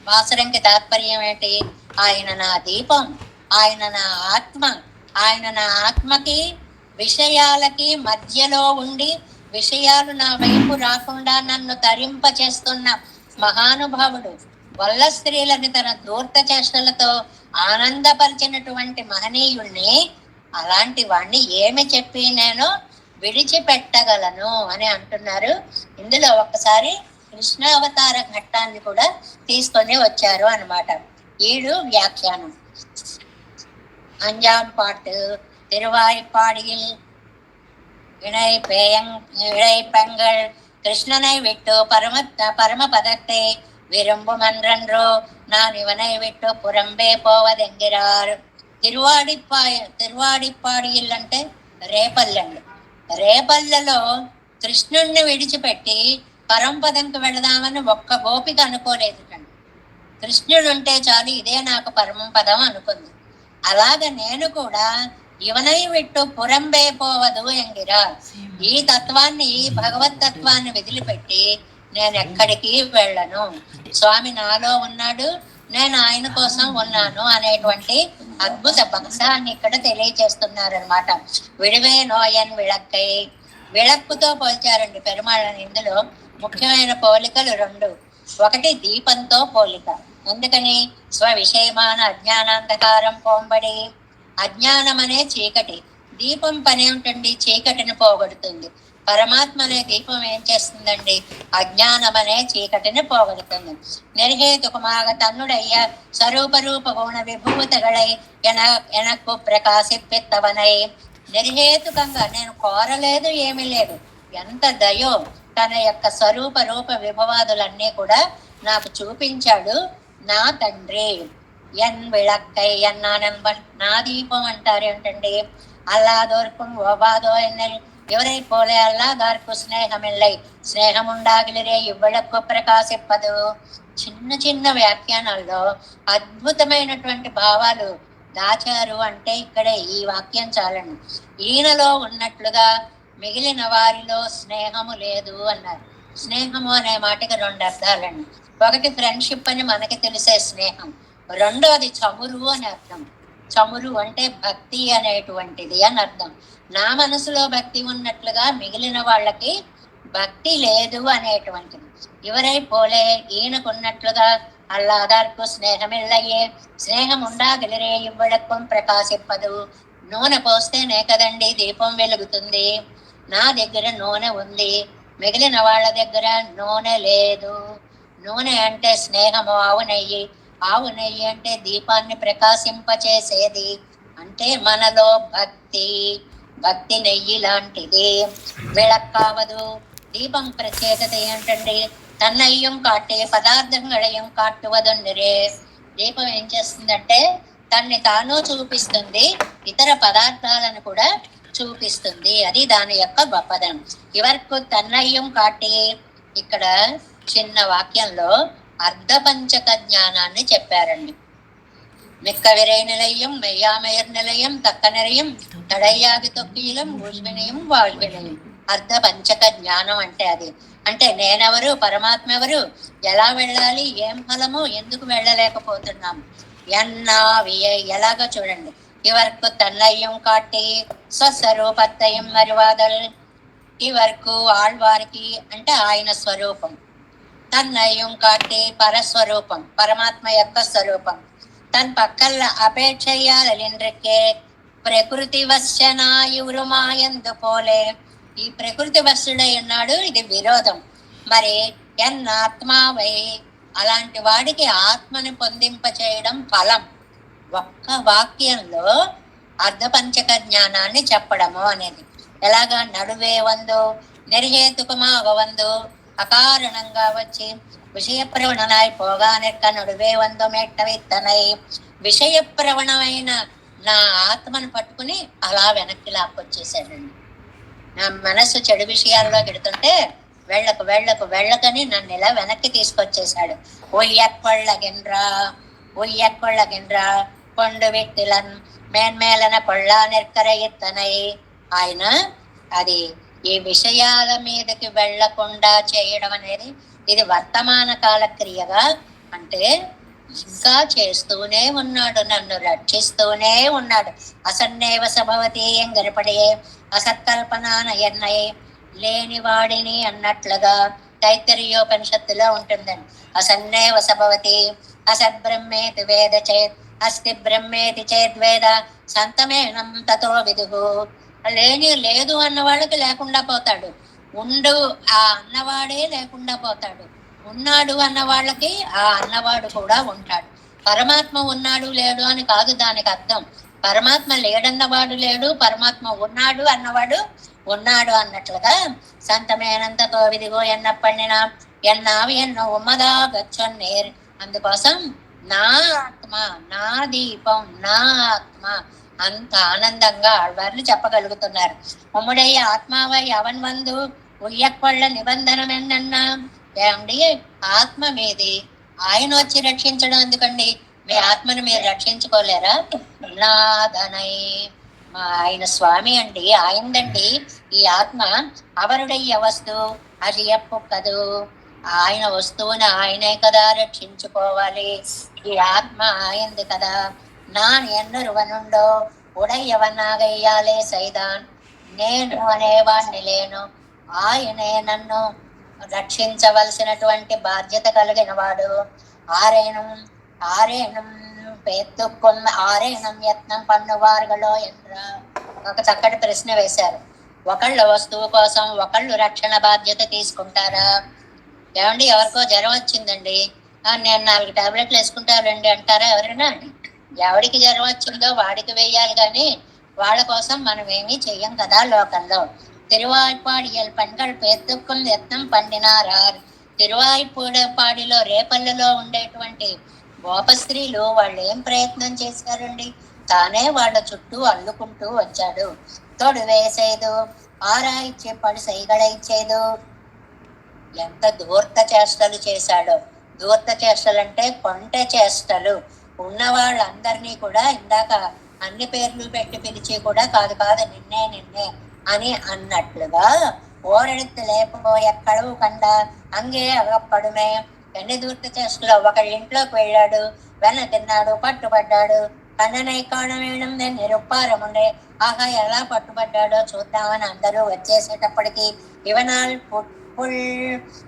వాసరంకి తాత్పర్యం ఏంటి? ఆయన నా దీపం, ఆయన నా ఆత్మ, ఆయన నా ఆత్మకి విషయాలకి మధ్యలో ఉండి విషయాలు నా వైపు రాకుండా నన్ను తరింప చేస్తున్న మహానుభావుడు. వల్ల స్త్రీలని తన దూర్త చేష్టలతో ఆనందపరిచినటువంటి మహనీయుణ్ణి, అలాంటి వాణ్ణి ఏమి చెప్పి నేను విడిచిపెట్టగలను అని అంటున్నారు. ఇందులో ఒక్కసారి కృష్ణావతార ఘట్టాన్ని కూడా తీసుకొని వచ్చారు అన్నమాట. ఈడు వ్యాఖ్యానం. அஞ்சாம் பாட்டு. திருவாய்ப்பாடியில் இழைப்பெங்கள் கிருஷ்ணனை விட்டு பரமபதத்தை விரும்புமன்றோ நான் இவனை விட்டு புறம்பே పోవదెంగిరారు. తిరువాడిపాడిயில் అంటే రేపల్లెండి. రేపల్లెలో కృష్ణుణ్ణి విడిచిపెట్టి పరంపదంకి వెళదామని ఒక్క గోపిక అనుకోలేదు. కృష్ణుడు ఉంటే చాలు, ఇదే నాకు పరమం పదం అనుకుంది. అలాగే నేను కూడా ఇవనై విట్టు పురంబే పోవదు ఎంగిరా. ఈ తత్వాన్ని, ఈ భగవత్ తత్వాన్ని వదిలిపెట్టి నేను ఎక్కడికి వెళ్ళను. స్వామి నాలో ఉన్నాడు, నేను ఆయన కోసం ఉన్నాను అనేటువంటి అద్భుత భక్తాన్ని ఇక్కడ తెలియచేస్తున్నారనమాట. విడివే నోయన్ విళక్కై, విళక్కుతో పోల్చారండి పెరుమాళ్ళని. ఇందులో ముఖ్యమైన పోలికలు 2. ఒకటి దీపంతో పోలిక. అందుకని స్వవిషయమాన అజ్ఞానాంధకారం పోంబడి. అజ్ఞానం అనే చీకటి, దీపం పని ఏమిటండి? చీకటిని పోగొడుతుంది. పరమాత్మ అనే దీపం ఏం చేస్తుందండి? అజ్ఞానం అనే చీకటిని పోగొడుతుంది. నిర్హేతుకుమాగ తన్నుడయ్య స్వరూపరూప గుణ విభూతగళై ఎనక్కు ప్రకాశిప్పిత్తవనై. నిర్హేతుకంగా, నేను కోరలేదు, ఏమీ లేదు, ఎంత దయో, తన యొక్క స్వరూప రూప విభవాదులన్నీ కూడా నాకు చూపించాడు నా తండ్రి. ఎన్ విళక్కై ఎన్నానెంబన్, నా దీపం అంటారేంటండి? అల్లాదోర్కుం ఓబాదో ఎన్నెల్ ఎవరై పోలే అల్లాదార్కు స్నేహమిల్లై స్నేహముండాగిలిరే ఇవ్వడకు ప్రకాశిప్పదు. చిన్న చిన్న వ్యాఖ్యానాల్లో అద్భుతమైనటువంటి భావాలు దాచారు. అంటే ఇక్కడే ఈ వాక్యం చాలండి. ఈయనలో ఉన్నట్లుగా మిగిలిన వారిలో స్నేహము లేదు అన్నారు. స్నేహము అనే మాటకి 2 అర్థాలండి. ఒకటి ఫ్రెండ్షిప్ అని మనకి తెలిసే స్నేహం, రెండోది చమురు అని అర్థం. చమురు అంటే భక్తి అనేటువంటిది అని అర్థం. నా మనసులో భక్తి ఉన్నట్లుగా మిగిలిన వాళ్ళకి భక్తి లేదు అనేటువంటిది. ఎవరై పోలే, ఈయనకున్నట్లుగా అల్లాదార్కు స్నేహమిల్లయే స్నేహం ఉండాగలిరే ఇవ్వడక్కం ప్రకాశిప్పదు. నూనె పోస్తేనే కదండి దీపం వెలుగుతుంది. నా దగ్గర నూనె ఉంది, మిగిలిన వాళ్ళ దగ్గర నూనె లేదు. నూనె అంటే స్నేహము, ఆవు నెయ్యి. ఆవు నెయ్యి అంటే దీపాన్ని ప్రకాశింపచేసేది. అంటే మనలో భక్తి, భక్తి నెయ్యి లాంటిది. విళక్కావదు, దీపం ప్రత్యేకత ఏంటండి? తన్నయ్యం కాటే పదార్థంగళయం కాట్టువదుండిరే. దీపం ఏం చేస్తుందంటే తన్ని తాను చూపిస్తుంది, ఇతర పదార్థాలను కూడా చూపిస్తుంది. అది దాని యొక్క గొప్పదనం. ఇవరకు తన్నయ్యం కాటి. ఇక్కడ చిన్న వాక్యంలో అర్ధపంచక జ్ఞానాన్ని చెప్పారండి. మిక్క విరై నిలయం, మెయ్యామయర్ నిలయం, తక్క నిరయం, తడయ్యాది తొక్కిలం, ఊజ్వినయం, వాజ్వినయం. అర్ధపంచక జ్ఞానం అంటే అది. అంటే నేనెవరు, పరమాత్మ ఎవరు, ఎలా వెళ్ళాలి, ఏం ఫలము, ఎందుకు వెళ్ళలేకపోతున్నాము, ఎలాగా చూడండి. இவர்க்கு தன்னையும் காட்டி స్వస్వరూపత్రయం మరువాదల్. ఇవరకు ఆళ్వారికి అంటే ఆయన స్వరూపం, తన్నయం కాటి పరస్వరూపం, పరమాత్మ యొక్క స్వరూపం. తన్ పక్కల అపేక్షయ్యాలిండ్రికే ప్రకృతి వశ్యనాయురుమాయందు పోలే. ఈ ప్రకృతి వశ్యుడై ఉన్నాడు, ఇది విరోధం. మరి ఎన్నాత్మావై, అలాంటి వాడికి ఆత్మని పొందింప చేయడం ఫలం. ఒక్క వాక్యంలో అర్ధపంచక జ్ఞానాన్ని చెప్పడము అనేది. ఎలాగా? నడువే వందు నిర్హేతుకమాగ వందు, అకారణంగా వచ్చి విషయ ప్రవణనాయి పోగానెక్క నడువే వందు మెట్ట విత్తనై. విషయ ప్రవణమైన నా ఆత్మను పట్టుకుని అలా వెనక్కి లాక్కొచ్చేసాడండి. నా మనస్సు చెడు విషయాల్లో పెడుతుంటే వెళ్ళకు వెళ్ళకు వెళ్ళకని నన్ను ఇలా వెనక్కి తీసుకొచ్చేశాడు. ఉయ్యక్కొళ్ళగిన్రా ఉయ్యక్కొళ్ళగిన్రా కొండు వెట్టిలన్ మేన్మేలన కొళ్ళ నెక్కర ఎత్తనై. ఆయన అది ఈ విషయాల మీదకి వెళ్లకుండా చేయడం అనేది ఇది వర్తమాన కాల క్రియగా, అంటే ఇంకా చేస్తూనే ఉన్నాడు, నన్ను రక్షిస్తూనే ఉన్నాడు. అసన్నేవ సభవతి ఏం గరిపడే అసత్కల్పన ఎన్నై, లేని వాడిని అన్నట్లుగా తైత్తరీయోపనిషత్తులో ఉంటుందండి. అసన్నేవ సభవతి అసద్బ్రహ్మేతి వేద చేత్ అస్తి బ్రహ్మేతి చేద్వేద సంతమేనం తతో విదుగు. లేని లేదు అన్న వాళ్ళకి లేకుండా పోతాడు, ఉండు ఆ అన్నవాడే లేకుండా పోతాడు, ఉన్నాడు అన్న వాళ్ళకి ఆ అన్నవాడు కూడా ఉంటాడు. పరమాత్మ ఉన్నాడు లేడు అని కాదు దానికి అర్థం. పరమాత్మ లేడన్నవాడు లేడు, పరమాత్మ ఉన్నాడు అన్నవాడు ఉన్నాడు అన్నట్లుగా సంతమేనంతతో విదిగో ఎన్నప్పండిన ఎన్నావి ఎన్నో ఉమ్మదా గచ్చొన్నేర్. అందుకోసం నా ఆత్మ, నా దీపం, నా ఆత్మ అంత ఆనందంగా ఆళ్వార్లు చెప్పగలుగుతున్నారు. ఉమ్ముడయ్య ఆత్మావై అవన్ వందు ఉయ్యక్కొళ్ళ నిబంధనం ఎన్నన్నా. ఏమండి, ఆత్మ మీది, ఆయన వచ్చి రక్షించడం ఎందుకండి? మీ ఆత్మను మీరు రక్షించుకోలేరా? నాదనై, మా ఆయన స్వామి అండి, ఆయనదండి ఈ ఆత్మ. అవరుడయ్య వస్తు అది ఎప్పుకదు, ఆయన వస్తువుని ఆయనే కదా రక్షించుకోవాలి. ఈ ఆత్మ ఆయనది కదా. நான் ఎన్నొరువనుండో ఉడయ్యవనాగయ్యాలే సైదాన్. నేను అనేవాణ్ణి లేను, ఆయనే నన్ను రక్షించవలసినటువంటి బాధ్యత కలిగిన వాడు. ఆరేణం ఆరేణం పేత్తుకొన్న ఆరేణం యత్నం పన్నువారుగలో ఎన్రా. ఒక చక్కటి ప్రశ్న వేశారు. ఒకళ్ళు వస్తువు కోసం ఒకళ్ళు రక్షణ బాధ్యత తీసుకుంటారా? ఏమండి, ఎవరికో జ్వరం వచ్చిందండి, నేను 4 టాబ్లెట్లు వేసుకుంటారండి అంటారా ఎవరైనా? ఎవడికి జ్వరం వచ్చిందో వాడికి వేయాలి, కానీ వాళ్ళ కోసం మనం ఏమీ చెయ్యం కదా లోకంలో. తిరువాయిపాడియల్ పెண்கள் పేతుక్కులు యత్నం పండినారార్. తిరువాయిపాడిలో రేపల్లిలో ఉండేటువంటి గోపస్త్రీలు వాళ్ళు ఏం ప్రయత్నం చేశారండి? తానే వాళ్ళ చుట్టూ అల్లుకుంటూ వచ్చాడు. తొడు వేసేదు ఆరాయిచ్చే పడి సైగడ ఇచ్చేదు. ఎంత ధూర్త చేష్టలు చేశాడో. ధూర్త చేష్టలు అంటే కొంట చేష్టలు. ఉన్న వాళ్ళందరినీ కూడా ఇందాక అన్ని పేర్లు పెట్టి పిలిచి కూడా కాదు కాదు నిన్నే నిన్నే అని అన్నట్లుగా ఓరెడుతు లేపో ఎక్కడవు కండ అంగే అగప్పడుమే. ఎన్ని దూర్త చేష్టలో. ఒకళ్ళ ఇంట్లోకి వెళ్ళాడు, వెన్న తిన్నాడు, పట్టుబడ్డాడు. కన్ననై కాణమేయడం నేను నిరుప్పారముండే. ఆహా, ఎలా పట్టుబడ్డాడో చూద్దామని అందరూ వచ్చేసేటప్పటికి ఇవనాల్ పుల్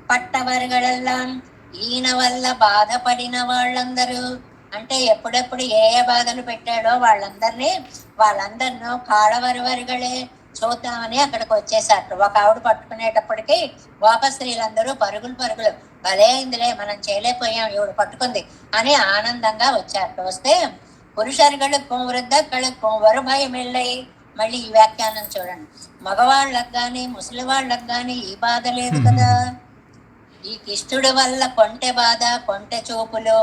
పట్టవర్గళల్లా. ఈయన వల్ల బాధపడిన వాళ్ళందరూ, అంటే ఎప్పుడెప్పుడు ఏ ఏ బాధలు పెట్టాడో వాళ్ళందరినూ కాళవరివరిగళే చూద్దామని అక్కడికి వచ్చేసారు. ఒక ఆవిడ పట్టుకునేటప్పటికి గోపస్త్రీలందరూ పరుగులు భలే అయిందిలే, మనం చేయలేకపోయాం, ఈవిడ పట్టుకుంది అని ఆనందంగా వచ్చారు. వస్తే పురుషరుగళుக்கும் వృద్ధకళుக்கும் వరుభయం వెళ్ళయి. మళ్ళీ ఈ వ్యాఖ్యానం చూడండి. మగవాళ్ళకు గాని ముసలి వాళ్ళకు గాని ఈ బాధ లేదు కదా. ఈ కిష్టుడి వల్ల కొంటె బాధ, కొంటె చూపులు,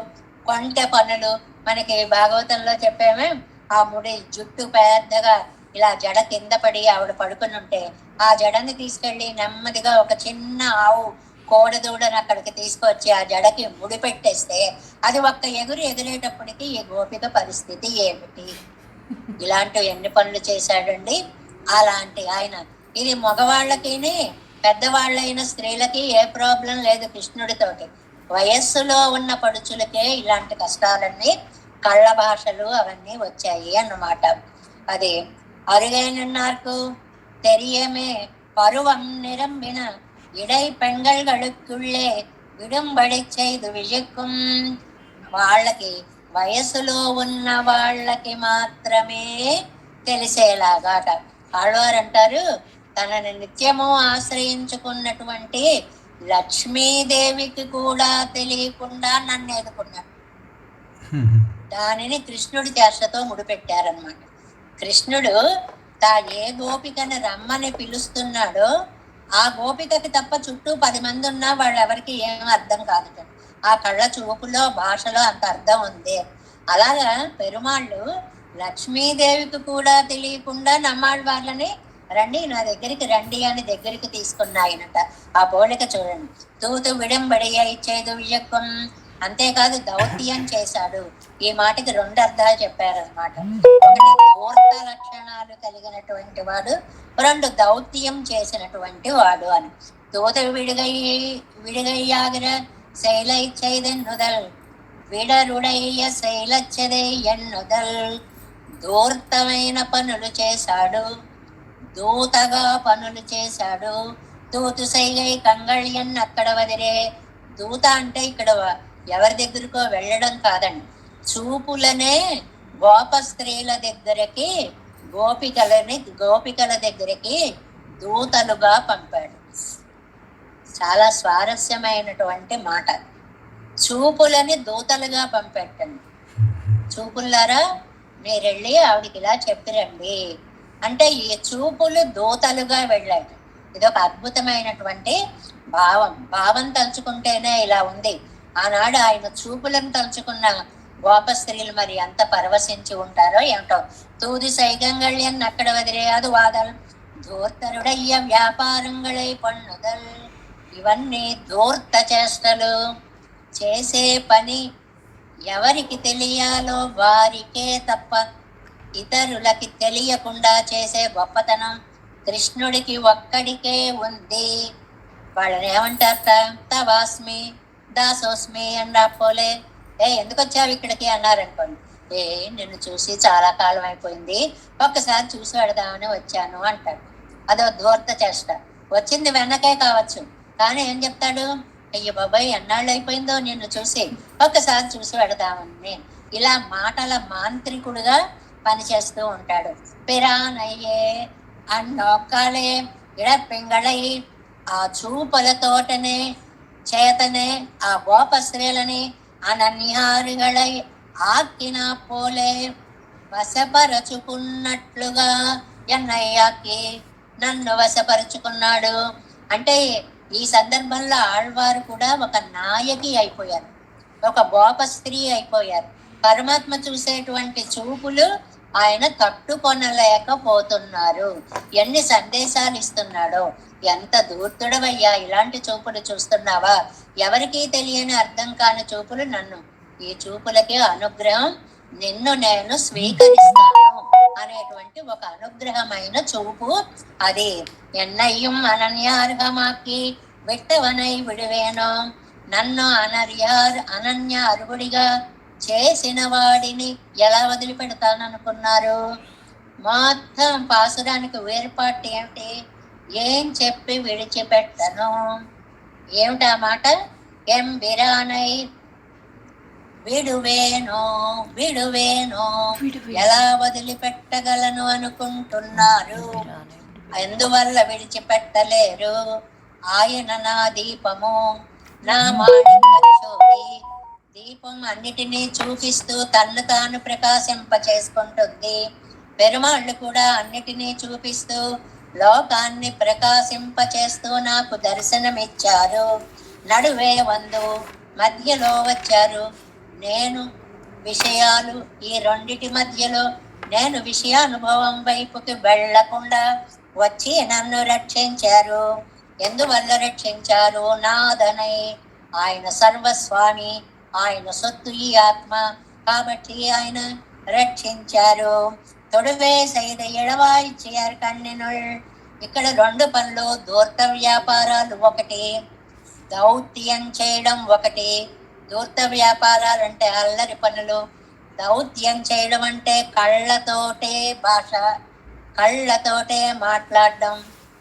కొంటె పనులు. మనకి భాగవతంలో చెప్పామే, ఆ ముడి జుట్టు పెద్దగా ఇలా జడ కింద పడి ఆవిడ పడుకుని ఉంటే ఆ జడని తీసుకెళ్లి నెమ్మదిగా ఒక చిన్న ఆవు కోడదూడని అక్కడికి తీసుకొచ్చి ఆ జడకి ముడి పెట్టేస్తే అది ఒక్క ఎగిరేటప్పటికి ఈ గోపిక పరిస్థితి ఏమిటి? ఇలాంటి ఎన్ని పనులు చేశాడండి. అలాంటి ఆయన. ఇది మగవాళ్ళకి పెద్దవాళ్ళైన స్త్రీలకి ఏ ప్రాబ్లం లేదు కృష్ణుడితోటి. వయస్సులో ఉన్న పడుచులకే ఇలాంటి కష్టాలన్నీ కళ్ళ భాషలు అవన్నీ వచ్చాయి అన్నమాట. అది அருகேனன்னார்க்கு தெரியமே பருவம் நிரம்பின இடை பெண்களுக்குள்ளே విడుంబడి చేదు విజయకుం. వాళ్ళకి వయసులో ఉన్న వాళ్ళకి మాత్రమే తెలిసేలాగాట. ఆళ్వారు అంటారు, తనని నిత్యము ఆశ్రయించుకున్నటువంటి లక్ష్మీదేవికి కూడా తెలియకుండా నన్ను ఎదుకున్నాడు. దానిని కృష్ణుడి చేష్టతో ముడిపెట్టారనమాట. కృష్ణుడు ఏ గోపికని రమ్మని పిలుస్తున్నాడో ఆ గోపికకి తప్ప చుట్టూ 10 మంది ఉన్నా వాళ్ళెవరికి ఏం అర్థం కాదు. ఆ కళ్ళ చూపులో భాషలో అంత అర్థం ఉంది. అలాగా పెరుమాళ్ళు లక్ష్మీదేవికి కూడా తెలియకుండా నమ్మాళ్ళ వాళ్ళని రండి నా దగ్గరికి రండి అని దగ్గరికి తీసుకున్నాయనట. ఆ పోలిక చూడండి. తూతు విడంబడి ఇచ్చేదు విజక్కం. అంతేకాదు దౌత్యం చేశాడు. ఈ మాటకి 2 అర్థాలు చెప్పారనమాట. ఒకటి ధూర్త లక్షణాలు కలిగినటువంటి వాడు, 2 దౌత్యం చేసినటువంటి వాడు అని. తూత విడిగయ్యాగిర శైలై చైదెన్నుదల్ విడరుడయ్య శైలచ్చదే ఎన్నుదల్. ధూర్తమైన పనులు చేశాడు, దూతగా పనులు చేశాడు. తూతు సైగై కంగళ్యన్ అక్కడ వదిలే. దూత అంటే ఇక్కడ ఎవరి దగ్గరకో వెళ్ళడం కాదండి, చూపులనే గోప స్త్రీల దగ్గరికి గోపికల దగ్గరికి దూతలుగా పంపాడు. చాలా స్వారస్యమైనటువంటి మాట. చూపులని దూతలుగా పంపెట్టండి. చూపులారా మీరెళ్ళి ఆవిడికి ఇలా చెప్పిరండి అంటే ఈ చూపులు దూతలుగా వెళ్ళాడు. ఇదొక అద్భుతమైనటువంటి భావం తలుచుకుంటేనే ఇలా ఉంది. ఆనాడు ఆయన చూపులను తలుచుకున్న గోప స్త్రీలు మరి ఎంత పరవశించి ఉంటారో ఏమిటో. తూది సైగంగళ్యన్ అక్కడ వదిలేయాదు వాదల్ ధూర్తరుడయ్య వ్యాపారంగళై పన్నుదల్. ఇవన్నీ ధూర్త చేష్టలు. చేసే పని ఎవరికి తెలియాలో వారికే తప్ప ఇతరులకి తెలియకుండా చేసే గొప్పతనం కృష్ణుడికి ఒక్కడికే ఉంది. వాళ్ళని ఏమంటారట? తవాస్మి దాసోస్మి అన్నాపోలే. ఎందుకు వచ్చావు ఇక్కడికి అన్నారనుకోండి, నిన్ను చూసి చాలా కాలం అయిపోయింది, ఒక్కసారి చూసి పెడదామని వచ్చాను అంటాడు. అదో ధూర్త చేష్ట. వచ్చింది వెనకే కావచ్చు, కానీ ఏం చెప్తాడు? అయ్యో బాబాయ్ ఎన్నాళ్ళు అయిపోయిందో నిన్ను చూసి, ఒక్కసారి చూసి పెడదామని. ఇలా మాటల మాంత్రికుడుగా పనిచేస్తూ ఉంటాడు. పిరానయ్యే అన్నొక్కలే ఇడపింగళై. ఆ చూపులతోటనే చేతనే ఆ గోప స్త్రీలని అనన్యారుగళై ఆక్కిన పోలే వశపరచుకున్నట్లుగా ఎన్నయ్యాకి నన్ను వశపరుచుకున్నాడు. అంటే ఈ సందర్భంలో ఆళ్వారు కూడా ఒక నాయకి అయిపోయారు, ఒక గోప స్త్రీ అయిపోయారు. పరమాత్మ చూసేటువంటి చూపులు ఆయన తట్టుకొనలేకపోతున్నారు. ఎన్ని సందేశాలు ఇస్తున్నాడో. ఎంత దూర్తుడవయ్యా, ఇలాంటి చూపులు చూస్తున్నావా? ఎవరికీ తెలియని అర్థం కాని చూపులు నన్ను, ఈ చూపులకి అనుగ్రహం, నిన్ను నేను స్వీకరిస్తాను అనేటువంటి ఒక అనుగ్రహమైన చూపు అది. ఎన్నయ్యం అనన్యార్హమాకి విట్టవనై విడివేనో. నన్ను అనన్య అరుగుడిగా చేసిన వాడిని ఎలా వదిలిపెడతాననుకున్నారు? మొత్తం పాసురానికి వేరుపాటు ఏమిటి? ఏం చెప్పి విడిచిపెట్టను. ఏమిటా మాట? ఎంబిరానై విడువేనో విడువేనో. ఎలా వదిలిపెట్టగలను అనుకుంటున్నారు? ఎందువల్ల విడిచిపెట్టలేరు? ఆయన నా దీపము, నా మాణిక్యచూడి. దీపం అన్నిటినీ చూపిస్తూ తన్ను తాను ప్రకాశింప చేసుకుంటుంది. పెరుమాళ్ళు కూడా అన్నిటినీ చూపిస్తూ లోకాన్ని ప్రకాశింప చేస్తూ నాకు దర్శనమిచ్చారు. నడువే వందు మధ్యలో వచ్చారు. నేను విషయాలు, ఈ రెండిటి మధ్యలో నేను విషయానుభవం వైపుకి వెళ్లకుండా వచ్చి నన్ను రక్షించారు. ఎందువల్ల రక్షించారు? నాదనై, ఆయన సర్వస్వామి, ఆయన సొత్తు ఈ ఆత్మ కాబట్టి ఆయన రక్షించారు. తొడువే సైద ఎడవాయిచ్చారు కన్నెనుల్. ఇక్కడ 2 పనులు, ధూర్త వ్యాపారాలు ఒకటి, దౌత్యం చేయడం ఒకటి. ధూర్త వ్యాపారాలు అంటే అల్లరి పనులు, దౌత్యం చేయడం అంటే కళ్ళతోటే భాష, కళ్ళతోటే మాట్లాడడం.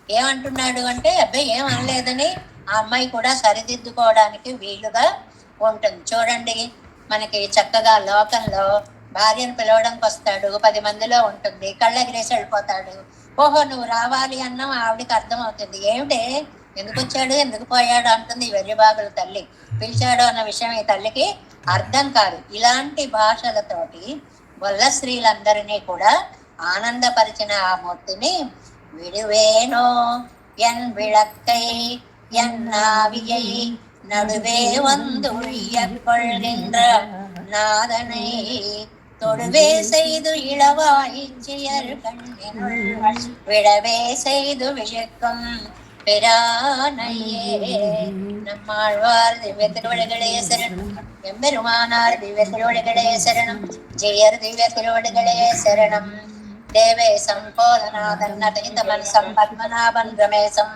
ఏమంటున్నాడు అంటే అబ్బాయి ఏం అనలేదని ఆ అమ్మాయి కూడా సరిదిద్దుకోవడానికి వీలుగా ఉంటుంది. చూడండి, మనకి చక్కగా లోకంలో భార్యను పిలవడానికి వస్తాడు, 10 మందిలో ఉంటుంది, కళ్ళెగిరేసి వెళ్ళిపోతాడు. ఓహో నువ్వు రావాలి అన్నాం, ఆవిడకి అర్థం అవుతుంది. ఏమిటే ఎందుకు వచ్చాడు ఎందుకు పోయాడు అంటుంది ఈ వెర్రిబాగుల తల్లి. పిలిచాడు అన్న విషయం ఈ తల్లికి అర్థం కాదు. ఇలాంటి భాషలతోటి వల్ల స్త్రీలందరినీ కూడా ఆనందపరిచిన ఆ మూర్తిని విడువేనో ఎన్ విళక్కై ఎన్నావియై நடுவே வந்துழிய கொள்கின்ற நாதனை தொடுவே செய்து இளவாயிச்சியர் கண்ணினுள் விடவே செய்து விழிக்கும் பிரானையே. நம்மாழ்வார் திவ்ய திருவடிகளே சரணம், எம்பெருமானார் திவ்ய திருவடிகளே சரணம், ஜெயர் திவ்ய திருவடிகளே சரணம். தேவே சம்போதநாதன் நதைதமன் சம்பத்மநாபன் ரமேசம்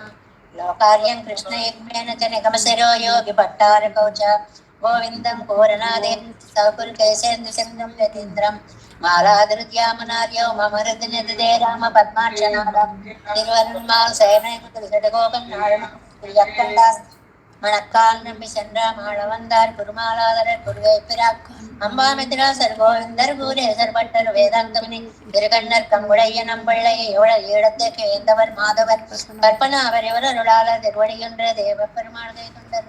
లోకార్యం కృష్ణయజ్ఞేన చ నిగమశిరో యోగి భట్టారకౌ చ గోవిందం కోరనాదే సౌకుర్కేశేందు సింధుం యతీంద్రం మాలాధృత్యామనార్యో మమరుది నిదే రామ పద్మాక్షనాథం తిరువరుణ్మాల్ సేనోపం నారణం மணக்கால் நம்பி சென்றாம் ஆழவந்தார் குருமாலாதரர் குருவேப்பிராக் அம்பாமித்ரா சர்கோவிந்தர் கூரேசர் பட்டர் வேதாந்தமணி திருகண்ணர் கம்புடைய நம்பிள்ளை ஈழத்துக்கு ஏந்தவர் மாதவர் கற்பனா அவர் இவர் அருளாளர் திருவடிகின்ற தேவ பெருமாள்கை கொண்டர்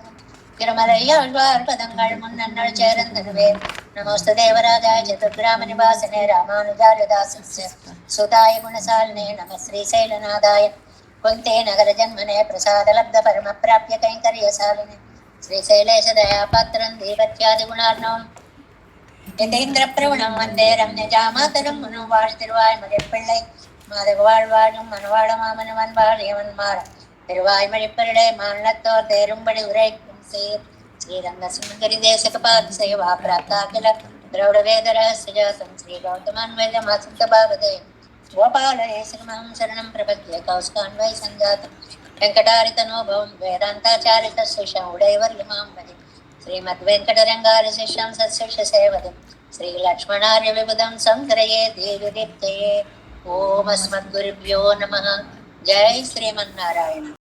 திருமலையாழ்வார் பதங்கள் முன்னண்ணல் சேரந்தருவே. நமோஸ்து தேவராஜாய சதுர்கிராம நிவாசனே ராமானுஜாரியதாசஸ்ய சுதாய குணசாலினே நம ஸ்ரீசைலநாதாய कुंते नगर जन्मने प्रसाद लब्ध परम प्राप्य कैंकर्यशालिने श्रीशैलेश दयापात्रं दीपत्यादि गुणार्णवं यतीन्द्र प्रवणं वन्दे रम्यजामातरं मनोवाळ तिरुवाய்மொழிப்பிள்ளை மாதவாழ்வாழும் மனவாழ மாமனவன் வாழியவன் மாற திருவாய்மொழிப்பிள்ளை மாநிலத்தோர் தேரும்படி உரைக்கும் சீர் ஸ்ரீரங்க சுந்தரி தேசகபாத் சேவா பிராப்தாகில திரௌட வேத ரகசியஜாசம் ஸ்ரீ கௌதமான்வயமாசித்த பாவதே గోపాలయేశమహం శరణం ప్రపద్యే కౌస్కాన్వై సంజాతం వెంకటారితనోభవం వేదాంతాచారిత శిష్యం ఉడైవర్యమాం వది శ్రీమద్వెంకటరంగారి శిష్యం సత్శిష్య సేవదం శ్రీలక్ష్మణార్య విబుధం సంగ్రయే దేవిదీప్తయే. ఓం అస్మద్గురుభ్యో నమః. జై శ్రీమన్నారాయణ.